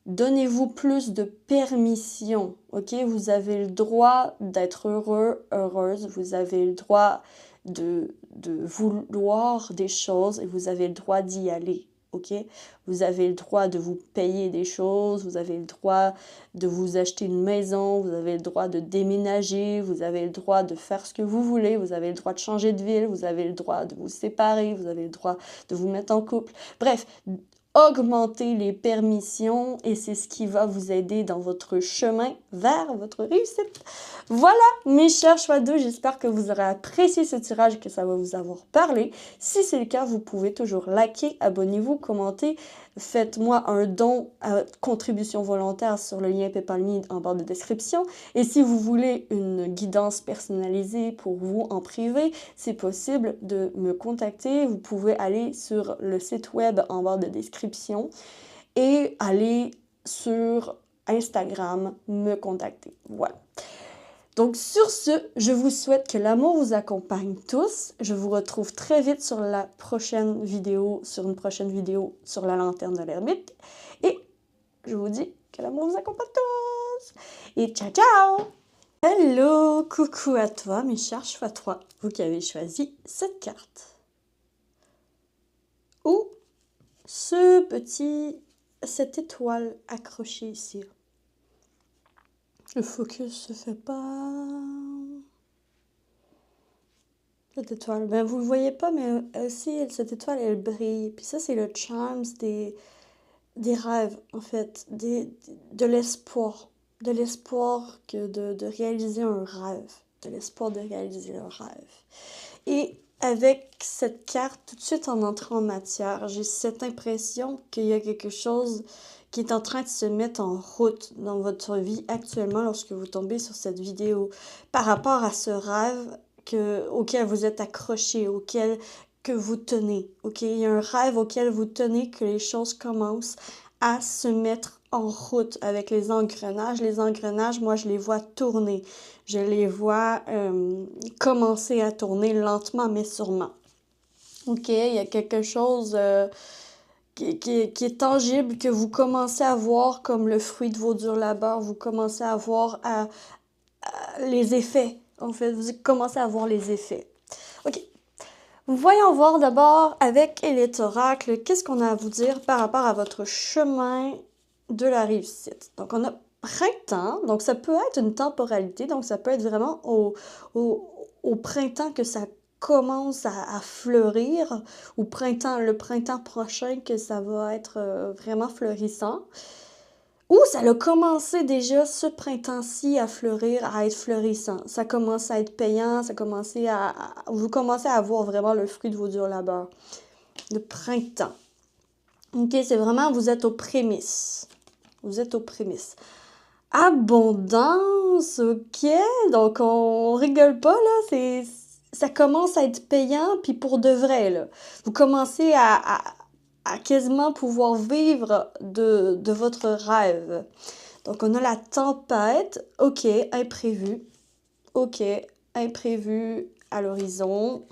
Donnez-vous plus de permission, OK? Vous avez le droit d'être heureux, heureuse. Vous avez le droit de vouloir des choses et vous avez le droit d'y aller, OK? Vous avez le droit de vous payer des choses, vous avez le droit de vous acheter une maison, vous avez le droit de déménager, vous avez le droit de faire ce que vous voulez, vous avez le droit de changer de ville, vous avez le droit de vous séparer, vous avez le droit de vous mettre en couple. Bref, augmenter les permissions et c'est ce qui va vous aider dans votre chemin vers votre réussite. Voilà, mes chers choix d'eau, j'espère que vous aurez apprécié ce tirage et que ça va vous avoir parlé. Si c'est le cas, vous pouvez toujours liker, abonnez-vous, commenter, faites-moi un don à contribution volontaire sur le lien PayPal Me en barre de description. Et si vous voulez une guidance personnalisée pour vous en privé, c'est possible de me contacter. Vous pouvez aller sur le site web en barre de description et aller sur Instagram me contacter. Voilà. Donc sur ce, je vous souhaite que l'amour vous accompagne tous. Je vous retrouve très vite sur une prochaine vidéo sur la lanterne de l'ermite. Et je vous dis que l'amour vous accompagne tous. Et ciao ciao! Hello, coucou à toi mes chers choix 3, vous qui avez choisi cette carte. Ou cette étoile accrochée ici. Le focus se fait pas. Cette étoile, ben vous le voyez pas, mais aussi cette étoile elle brille. Puis ça c'est le charme des rêves en fait, de l'espoir, de réaliser un rêve, de l'espoir de réaliser un rêve. Et avec cette carte, tout de suite en entrant en matière, j'ai cette impression qu'il y a quelque chose qui est en train de se mettre en route dans votre vie actuellement lorsque vous tombez sur cette vidéo par rapport à ce rêve auquel vous êtes accroché, que vous tenez. OK? Il y a un rêve auquel vous tenez, que les choses commencent à se mettre en route avec les engrenages. Les engrenages, moi, je les vois tourner. Je les vois commencer à tourner lentement, mais sûrement. OK? Il y a quelque chose qui est tangible, que vous commencez à voir comme le fruit de vos durs labeurs. Vous commencez à voir les effets. En fait, vous commencez à voir les effets. OK. Voyons voir d'abord avec Elite Oracle, qu'est-ce qu'on a à vous dire par rapport à votre chemin de la réussite. Donc, on a printemps, donc ça peut être une temporalité, donc ça peut être vraiment au printemps que ça commence à fleurir, ou le printemps prochain que ça va être vraiment fleurissant. Ou ça a commencé déjà ce printemps-ci à fleurir, à être fleurissant. Ça commence à être payant, vous commencez à avoir vraiment le fruit de vos durs labeurs. Le printemps. OK, c'est vraiment, vous êtes aux prémices. Vous êtes aux prémices. Abondance, OK. Donc, on rigole pas, là. Ça commence à être payant, puis pour de vrai, là. Vous commencez à quasiment pouvoir vivre de votre rêve. Donc, on a la tempête. OK, imprévu. OK, imprévu à l'horizon.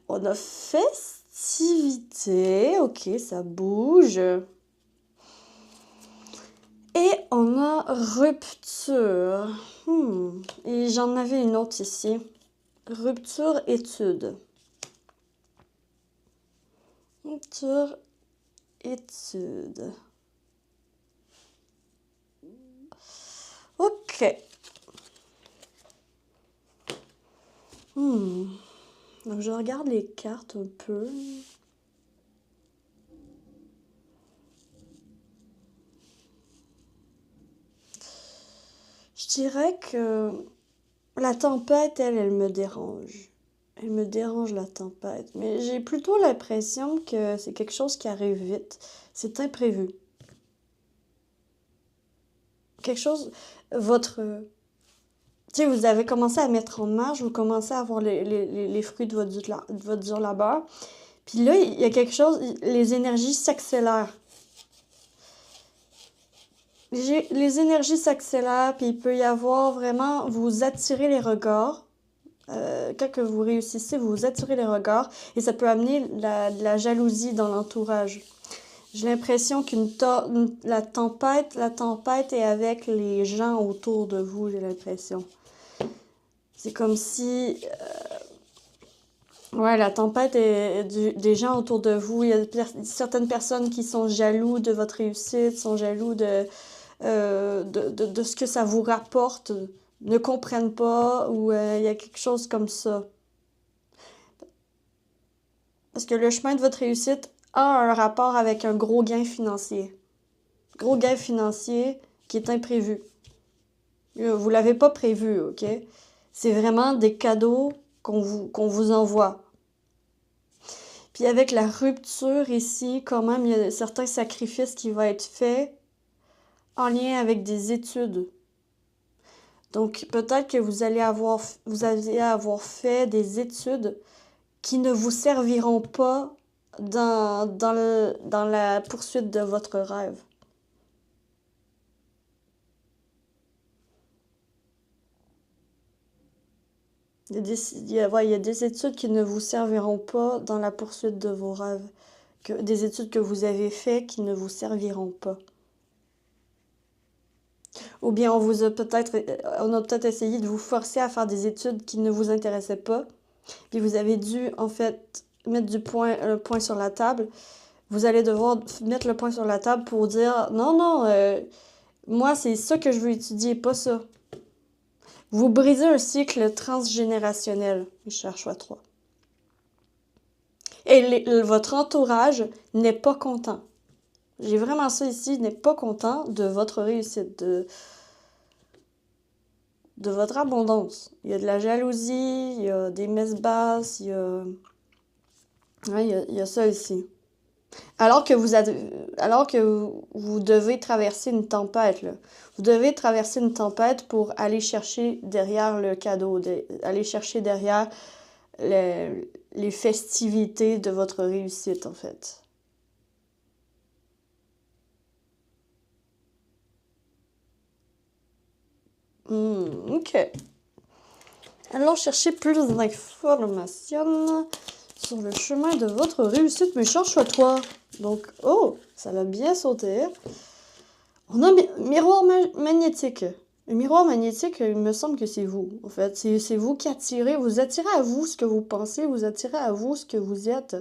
On a festivité. OK, ça bouge. Et on a rupture. Et j'en avais une autre ici. Rupture étude. Rupture étude. Ok. Donc je regarde les cartes un peu. Je dirais que la tempête, elle me dérange. Elle me dérange, la tempête. Mais j'ai plutôt l'impression que c'est quelque chose qui arrive vite. C'est imprévu. Quelque chose, votre... Tu sais, vous avez commencé à mettre en marche, vous commencez à avoir les fruits de votre dur labeur. Puis là, il y a quelque chose, les énergies s'accélèrent. Les énergies s'accélèrent, puis il peut y avoir vraiment, vous attirez les regards. Quand que vous réussissez, vous attirez les regards et ça peut amener de la jalousie dans l'entourage. J'ai l'impression la tempête est avec les gens autour de vous, j'ai l'impression. C'est comme si... ouais, la tempête est des gens autour de vous. Il y a certaines personnes qui sont jaloux de votre réussite, sont jaloux de ce que ça vous rapporte, ne comprennent pas, ou il y a quelque chose comme ça. Parce que le chemin de votre réussite a un rapport avec un gros gain financier. Gros gain financier qui est imprévu. Vous l'avez pas prévu, ok? C'est vraiment des cadeaux qu'on vous envoie. Puis avec la rupture ici, quand même, il y a certains sacrifices qui vont être faits en lien avec des études. Donc peut-être que vous allez avoir fait des études qui ne vous serviront pas dans la poursuite de votre rêve. Il y a des études qui ne vous serviront pas dans la poursuite de vos rêves. Des études que vous avez faites qui ne vous serviront pas. Ou bien on a peut-être essayé de vous forcer à faire des études qui ne vous intéressaient pas. Puis vous avez dû, en fait, mettre le point sur la table. Vous allez devoir mettre le point sur la table pour dire non, moi c'est ça que je veux étudier, pas ça. Vous brisez un cycle transgénérationnel, Richard Choix 3. Et votre entourage n'est pas content. J'ai vraiment ça ici, n'est pas content de votre réussite, de votre abondance. Il y a de la jalousie, il y a des messes basses, il y a ça ici. Alors que vous devez traverser une tempête, là. Vous devez traverser une tempête pour aller chercher derrière le cadeau, aller chercher derrière les festivités de votre réussite, en fait. Ok. Allons chercher plus d'informations sur le chemin de votre réussite, mais cherche toi. Donc, oh, ça va bien sauter. On a miroir magnétique. Le miroir magnétique, il me semble que c'est vous, en fait. C'est vous qui attirez. Vous attirez à vous ce que vous pensez. Vous attirez à vous ce que vous êtes.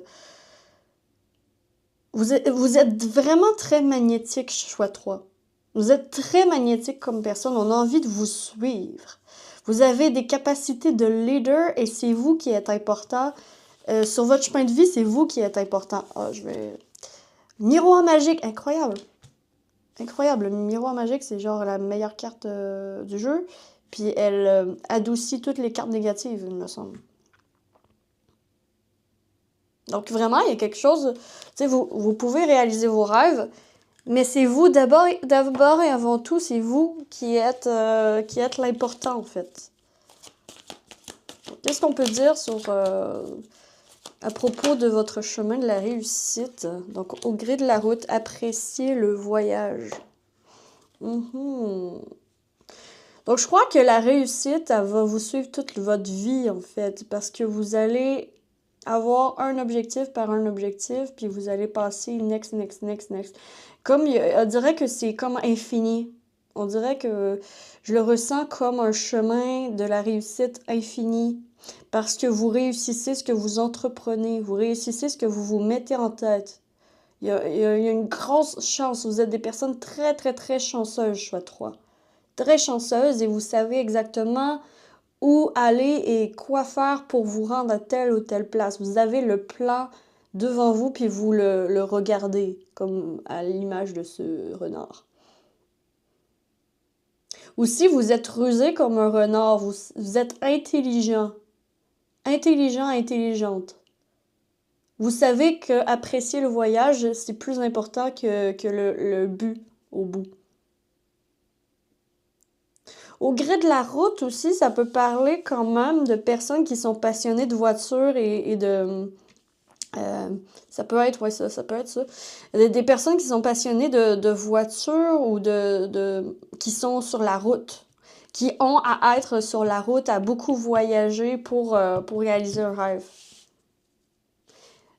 Vous êtes vraiment très magnétique, choix 3. Vous êtes très magnétique comme personne. On a envie de vous suivre. Vous avez des capacités de leader et c'est vous qui êtes important. Sur votre chemin de vie, c'est vous qui êtes important. Miroir magique, incroyable. Incroyable. Le miroir magique, c'est genre la meilleure carte du jeu. Puis elle adoucit toutes les cartes négatives, il me semble. Donc vraiment, il y a quelque chose... Tu sais, vous pouvez réaliser vos rêves, mais c'est vous d'abord et avant tout, c'est vous qui êtes l'important, en fait. Qu'est-ce qu'on peut dire à propos de votre chemin de la réussite? Donc, au gré de la route, appréciez le voyage. Donc, je crois que la réussite, elle va vous suivre toute votre vie, en fait, parce que vous allez avoir un objectif par un objectif, puis vous allez passer next, next, next, next. Comme, on dirait que c'est comme infini. On dirait que je le ressens comme un chemin de la réussite infinie. Parce que vous réussissez ce que vous entreprenez, vous réussissez ce que vous vous mettez en tête. Il y a une grosse chance. Vous êtes des personnes très, très, très chanceuses, choix 3. Très chanceuses et vous savez exactement où aller et quoi faire pour vous rendre à telle ou telle place. Vous avez le plan devant vous puis vous le regardez, comme à l'image de ce renard. Ou si vous êtes rusé comme un renard, vous êtes intelligent. Intelligent, intelligente. Vous savez que apprécier le voyage, c'est plus important que le but au bout. Au gré de la route aussi, ça peut parler quand même de personnes qui sont passionnées de voitures et de... ça peut être, ouais, ça peut être ça. Des personnes qui sont passionnées de voitures ou qui sont sur la route, qui ont à être sur la route, à beaucoup voyager pour réaliser un rêve.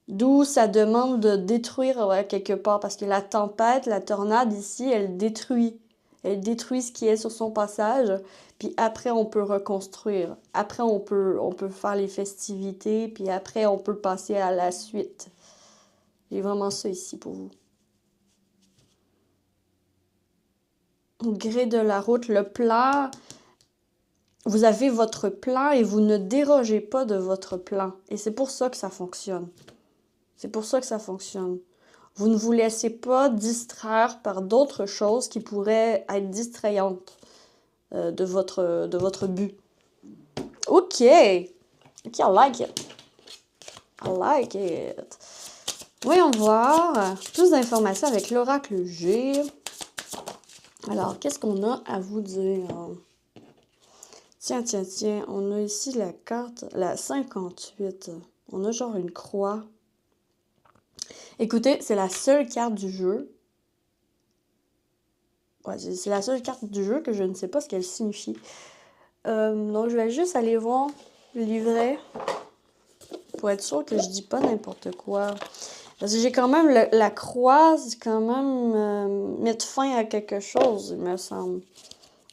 D'où ça demande de détruire quelque part, parce que la tempête, la tornade ici, elle détruit. Elle détruit ce qui est sur son passage, puis après on peut reconstruire. Après on peut faire les festivités, puis après on peut passer à la suite. J'ai vraiment ça ici pour vous. Au gré de la route, le plan, vous avez votre plan et vous ne dérogez pas de votre plan. Et c'est pour ça que ça fonctionne. C'est pour ça que ça fonctionne. Vous ne vous laissez pas distraire par d'autres choses qui pourraient être distrayantes de votre but. OK. OK, I like it. I like it. Voyons voir plus d'informations avec l'oracle G. Alors, qu'est-ce qu'on a à vous dire? Tiens, tiens, tiens. On a ici la carte, la 58. On a genre une croix. Écoutez, c'est la seule carte du jeu. Ouais, c'est la seule carte du jeu que je ne sais pas ce qu'elle signifie. Donc, je vais juste aller voir le livret pour être sûre que je dis pas n'importe quoi. Parce que j'ai quand même la croix, c'est quand même mettre fin à quelque chose, il me semble.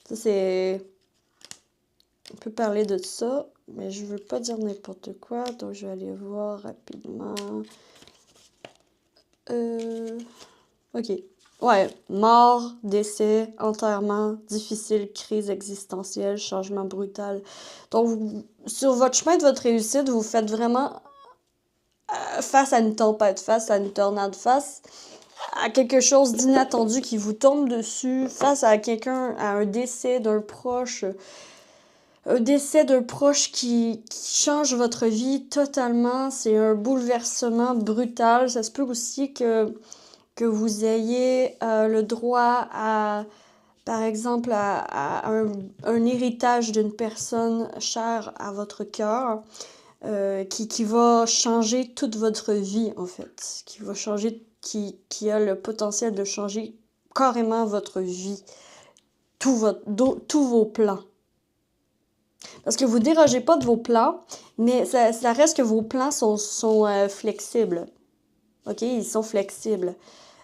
Ça, c'est... On peut parler de ça, mais je veux pas dire n'importe quoi, donc je vais aller voir rapidement. OK. Ouais, mort, décès, enterrement, difficile, crise existentielle, changement brutal. Donc, sur votre chemin de votre réussite, vous faites vraiment face à une tempête, face à une tornade, face à quelque chose d'inattendu qui vous tombe dessus, face à quelqu'un, à un décès d'un proche, qui change votre vie totalement. C'est un bouleversement brutal. Ça se peut aussi que vous ayez le droit à, par exemple, à un héritage d'une personne chère à votre cœur, qui va changer toute votre vie, en fait. Qui va changer, qui a le potentiel de changer carrément votre vie. Tous vos plans. Parce que vous dérogez pas de vos plans, mais ça reste que vos plans sont flexibles. OK? Ils sont flexibles.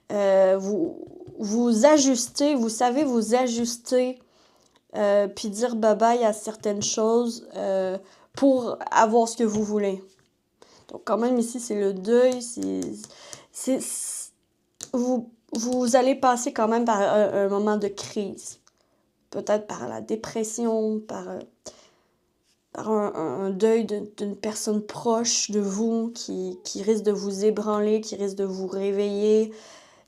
Vous ajustez, vous savez vous ajuster, puis dire bye-bye à certaines choses pour avoir ce que vous voulez. Donc quand même ici, c'est le deuil, vous allez passer quand même par un moment de crise. Peut-être par la dépression, par un deuil d'une personne proche de vous qui risque de vous ébranler, qui risque de vous réveiller.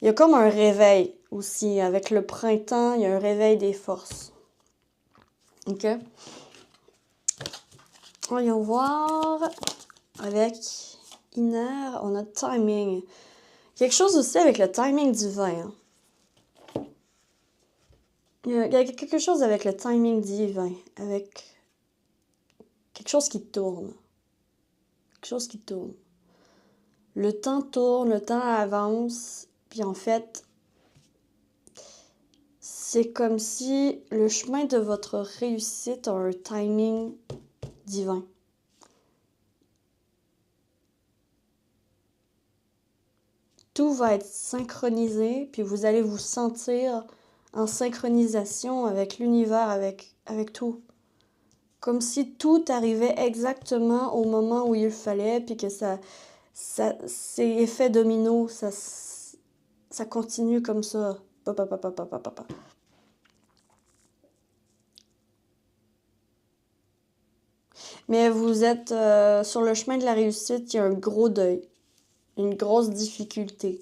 Il y a comme un réveil aussi. Avec le printemps, il y a un réveil des forces. OK? Voyons voir. Avec Inner, on a timing. Quelque chose aussi avec le timing divin. Il y a quelque chose avec le timing divin. Avec quelque chose qui tourne. Quelque chose qui tourne. Le temps tourne, le temps avance. Puis en fait, c'est comme si le chemin de votre réussite a un timing divin. tout va être synchronisé, puis vous allez vous sentir en synchronisation avec l'univers, avec tout. Comme si tout arrivait exactement au moment où il fallait, puis que c'est effet domino, ça continue comme ça. Mais vous êtes sur le chemin de la réussite, il y a un gros deuil, une grosse difficulté.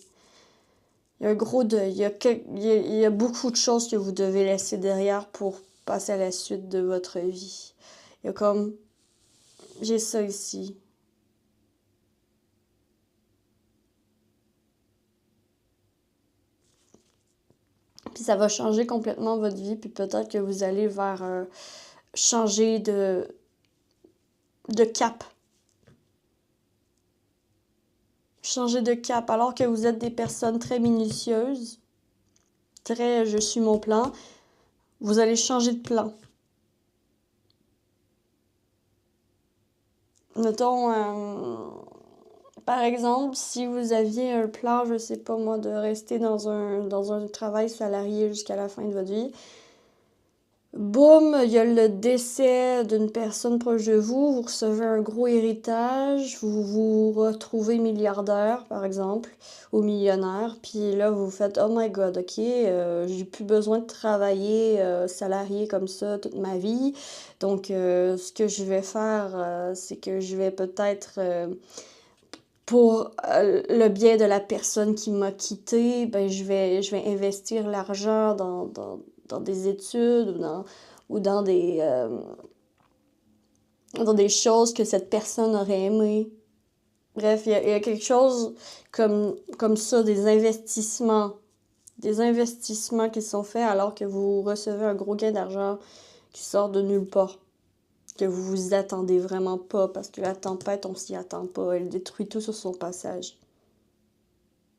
Il y a un gros deuil, il y a beaucoup de choses que vous devez laisser derrière pour passer à la suite de votre vie. Il y a comme, j'ai ça ici. Puis ça va changer complètement votre vie, puis peut-être que vous allez vers changer de cap. Changer de cap, alors que vous êtes des personnes très minutieuses, très je suis mon plan, vous allez changer de plan. Mettons, par exemple, si vous aviez un plan, je sais pas moi, de rester dans un travail salarié jusqu'à la fin de votre vie, boum, il y a le décès d'une personne proche de vous, vous recevez un gros héritage, vous vous retrouvez milliardaire, par exemple, ou millionnaire, puis là, vous faites « Oh my God, ok, j'ai plus besoin de travailler salarié comme ça toute ma vie, donc ce que je vais faire, c'est que je vais peut-être... pour le bien de la personne qui m'a quitté, ben je vais investir l'argent dans des études ou dans des choses que cette personne aurait aimées. Bref, il y a quelque chose comme ça, des investissements qui sont faits alors que vous recevez un gros gain d'argent qui sort de nulle part, que vous vous attendez vraiment pas, parce que la tempête, on s'y attend pas, elle détruit tout sur son passage.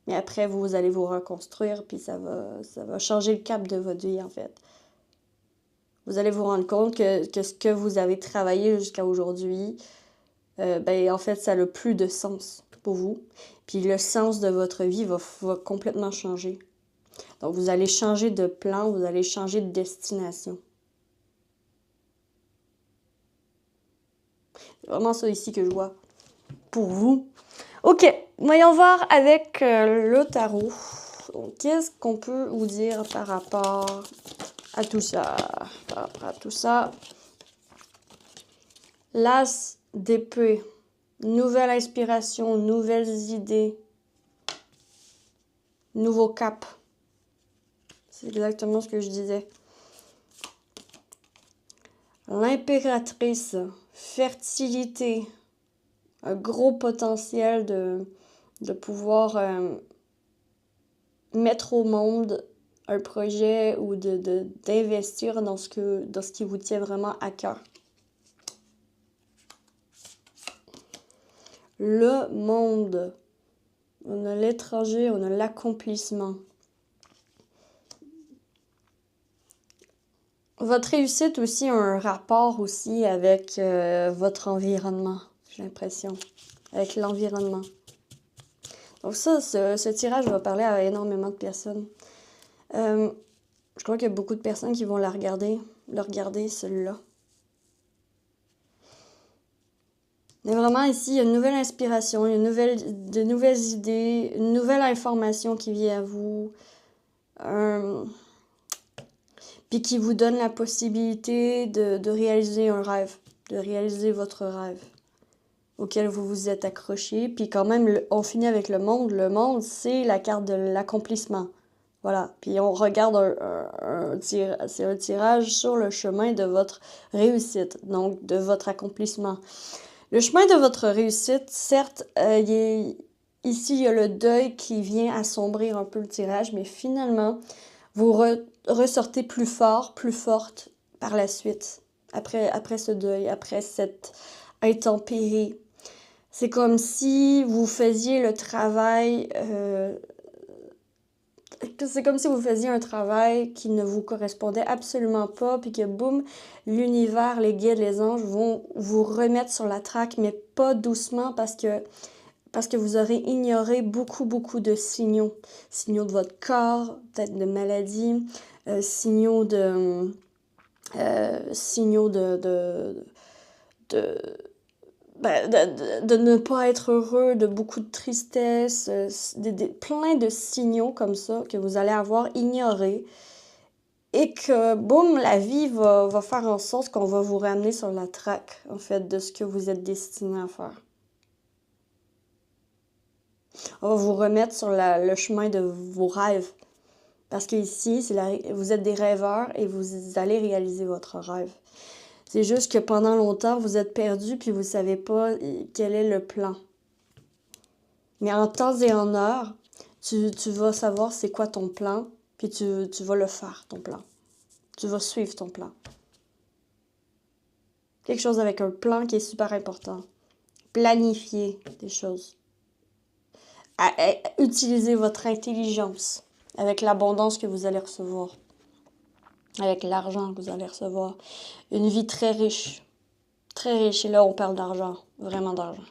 Mais après, vous allez vous reconstruire, puis ça va changer le cap de votre vie, en fait. Vous allez vous rendre compte que ce que vous avez travaillé jusqu'à aujourd'hui, ben en fait, ça n'a plus de sens pour vous. Puis le sens de votre vie va complètement changer. Donc, vous allez changer de plan, vous allez changer de destination. C'est vraiment ça ici que je vois pour vous. Ok, voyons voir avec le tarot. Qu'est-ce qu'on peut vous dire par rapport à tout ça? Par rapport à tout ça. L'as d'épée. Nouvelle inspiration, nouvelles idées. Nouveau cap. C'est exactement ce que je disais. L'impératrice. Fertilité. Un gros potentiel de pouvoir mettre au monde un projet ou d'investir dans ce qui vous tient vraiment à cœur. Le monde. On a l'étranger, on a l'accomplissement. Votre réussite aussi a un rapport aussi avec votre environnement, j'ai l'impression. Avec l'environnement. Donc ça, ce tirage va parler à énormément de personnes. Je crois qu'il y a beaucoup de personnes qui vont le regarder, celui-là. Mais vraiment, ici, il y a une nouvelle inspiration, il y a de nouvelles idées, une nouvelle information qui vient à vous. Puis qui vous donne la possibilité de réaliser un rêve, de réaliser votre rêve auquel vous vous êtes accroché. Puis quand même, on finit avec le monde. Le monde, c'est la carte de l'accomplissement. Voilà. Puis on regarde c'est un tirage sur le chemin de votre réussite, donc de votre accomplissement. Le chemin de votre réussite, certes, ici, il y a le deuil qui vient assombrir un peu le tirage, mais finalement, vous ressortez plus fort, plus forte par la suite, après ce deuil, après cette intempérie. C'est comme si vous faisiez le travail... c'est comme si vous faisiez un travail qui ne vous correspondait absolument pas, puis que boum, l'univers, les guides, les anges vont vous remettre sur la traque, mais pas doucement, parce parce que vous aurez ignoré beaucoup de signaux. Signaux de votre corps, peut-être de maladie, signaux de... signaux de, de ne pas être heureux, de beaucoup de tristesse, plein de signaux comme ça que vous allez avoir ignorés. Et que, boum, la vie va faire en sorte qu'on va vous ramener sur la traque, en fait, de ce que vous êtes destiné à faire. On va vous remettre sur le chemin de vos rêves. Parce qu'ici, vous êtes des rêveurs et vous allez réaliser votre rêve. C'est juste que pendant longtemps, vous êtes perdu puis vous ne savez pas quel est le plan. Mais en temps et en heure, tu vas savoir c'est quoi ton plan, puis tu vas le faire, ton plan. Tu vas suivre ton plan. Quelque chose avec un plan qui est super important. Planifier des choses. Utilisez votre intelligence avec l'abondance que vous allez recevoir. Avec l'argent que vous allez recevoir. Une vie très riche. Très riche. Et là, on parle d'argent. Vraiment d'argent.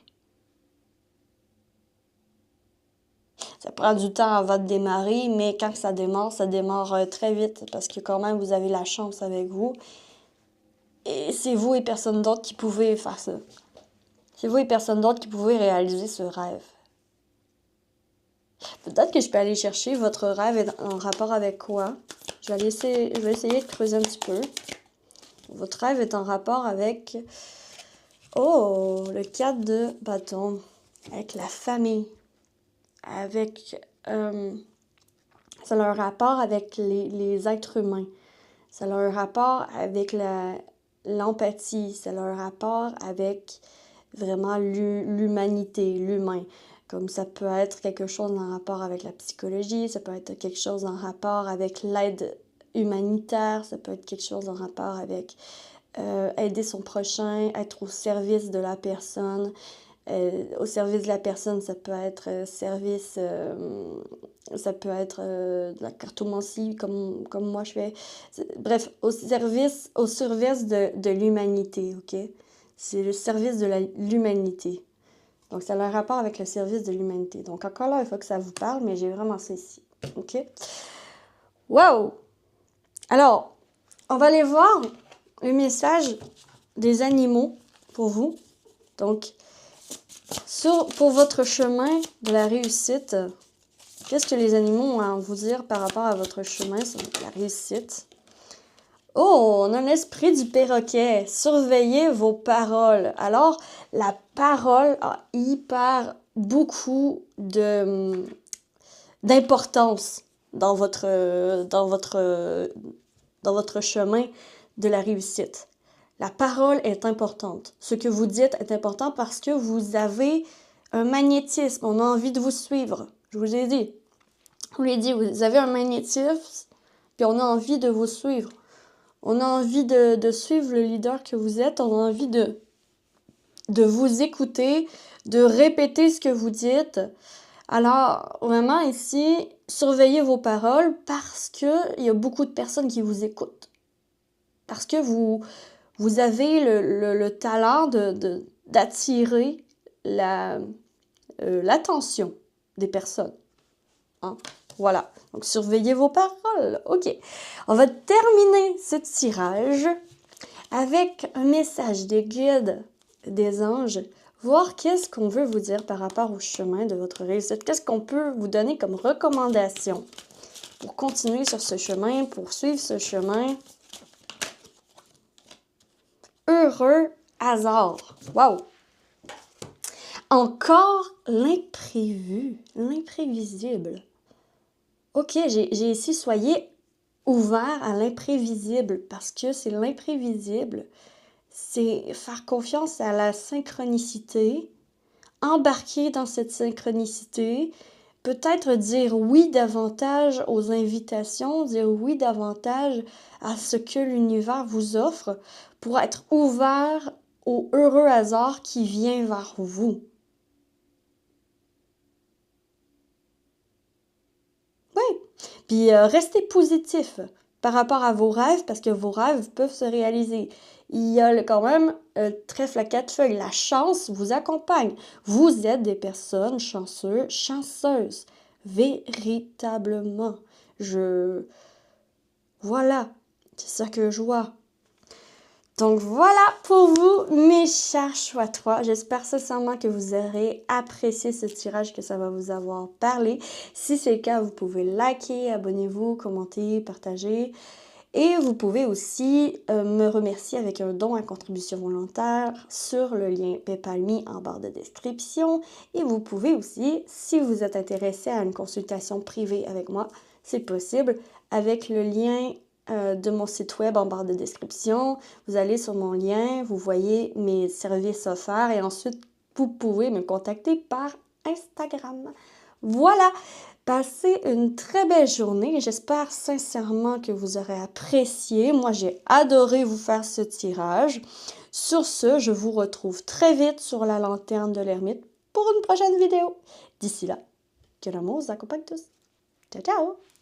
Ça prend du temps avant de démarrer, mais quand ça démarre très vite parce que quand même, vous avez la chance avec vous. Et c'est vous et personne d'autre qui pouvez faire ça. C'est vous et personne d'autre qui pouvez réaliser ce rêve. Peut-être que je peux aller chercher votre rêve en rapport avec quoi. Je vais essayer de creuser un petit peu. Votre rêve est en rapport avec... Oh, le 4 de bâton. Avec la famille. Avec... ça a un rapport avec les êtres humains. Ça a un rapport avec l'empathie. Ça a un rapport avec vraiment l'humanité, l'humain. Comme ça peut être quelque chose en rapport avec la psychologie, ça peut être quelque chose en rapport avec l'aide humanitaire, ça peut être quelque chose en rapport avec aider son prochain, être au service de la personne. Au service de la personne, ça peut être service, ça peut être de la cartomancie, comme moi je fais. Bref, au service de l'humanité, OK? C'est le service de l'humanité. Donc, ça a un rapport avec le service de l'humanité. Donc, encore là, il faut que ça vous parle, mais j'ai vraiment ça ici. OK? Wow! Alors, on va aller voir le message des animaux pour vous. Donc, pour votre chemin de la réussite, qu'est-ce que les animaux ont à vous dire par rapport à votre chemin sur la réussite? Oh, on a l'esprit du perroquet. Surveillez vos paroles. Alors, la parole a beaucoup d'importance dans votre chemin de la réussite. La parole est importante. Ce que vous dites est important parce que vous avez un magnétisme. On a envie de vous suivre. Je vous ai dit. Je vous l'ai dit, vous avez un magnétisme, puis on a envie de vous suivre. On a envie de suivre le leader que vous êtes. On a envie de vous écouter, de répéter ce que vous dites. Alors, vraiment ici, surveillez vos paroles parce qu'il y a beaucoup de personnes qui vous écoutent. Parce que vous avez le talent d'attirer l'attention des personnes. Hein? Voilà. Donc, surveillez vos paroles. OK. On va terminer ce tirage avec un message des guides, des anges, voir qu'est-ce qu'on veut vous dire par rapport au chemin de votre réussite. Qu'est-ce qu'on peut vous donner comme recommandation pour continuer sur ce chemin, pour suivre ce chemin. Heureux hasard. Wow! Encore l'imprévu, l'imprévisible. OK, j'ai ici, soyez ouverts à l'imprévisible parce que c'est l'imprévisible. C'est faire confiance à la synchronicité, embarquer dans cette synchronicité, peut-être dire oui davantage aux invitations, dire oui davantage à ce que l'univers vous offre pour être ouvert au heureux hasard qui vient vers vous. Oui, puis restez positif par rapport à vos rêves parce que vos rêves peuvent se réaliser. il y a quand même trèfle à 4 feuilles. La chance vous accompagne. Vous êtes des personnes chanceuses, chanceuses. Véritablement. Voilà, c'est ça que je vois. Donc voilà pour vous, mes chers choix 3. J'espère sincèrement que vous aurez apprécié ce tirage, que ça va vous avoir parlé. Si c'est le cas, vous pouvez liker, abonnez-vous, commenter, partager. Et vous pouvez aussi me remercier avec un don à contribution volontaire sur le lien PayPal.me en barre de description. Et vous pouvez aussi, si vous êtes intéressé à une consultation privée avec moi, c'est possible avec le lien de mon site web en barre de description. Vous allez sur mon lien, vous voyez mes services offerts et ensuite vous pouvez me contacter par Instagram. Voilà! Passez une très belle journée. J'espère sincèrement que vous aurez apprécié. Moi, j'ai adoré vous faire ce tirage. Sur ce, je vous retrouve très vite sur la lanterne de l'ermite pour une prochaine vidéo. D'ici là, que l'amour vous accompagne tous. Ciao, ciao!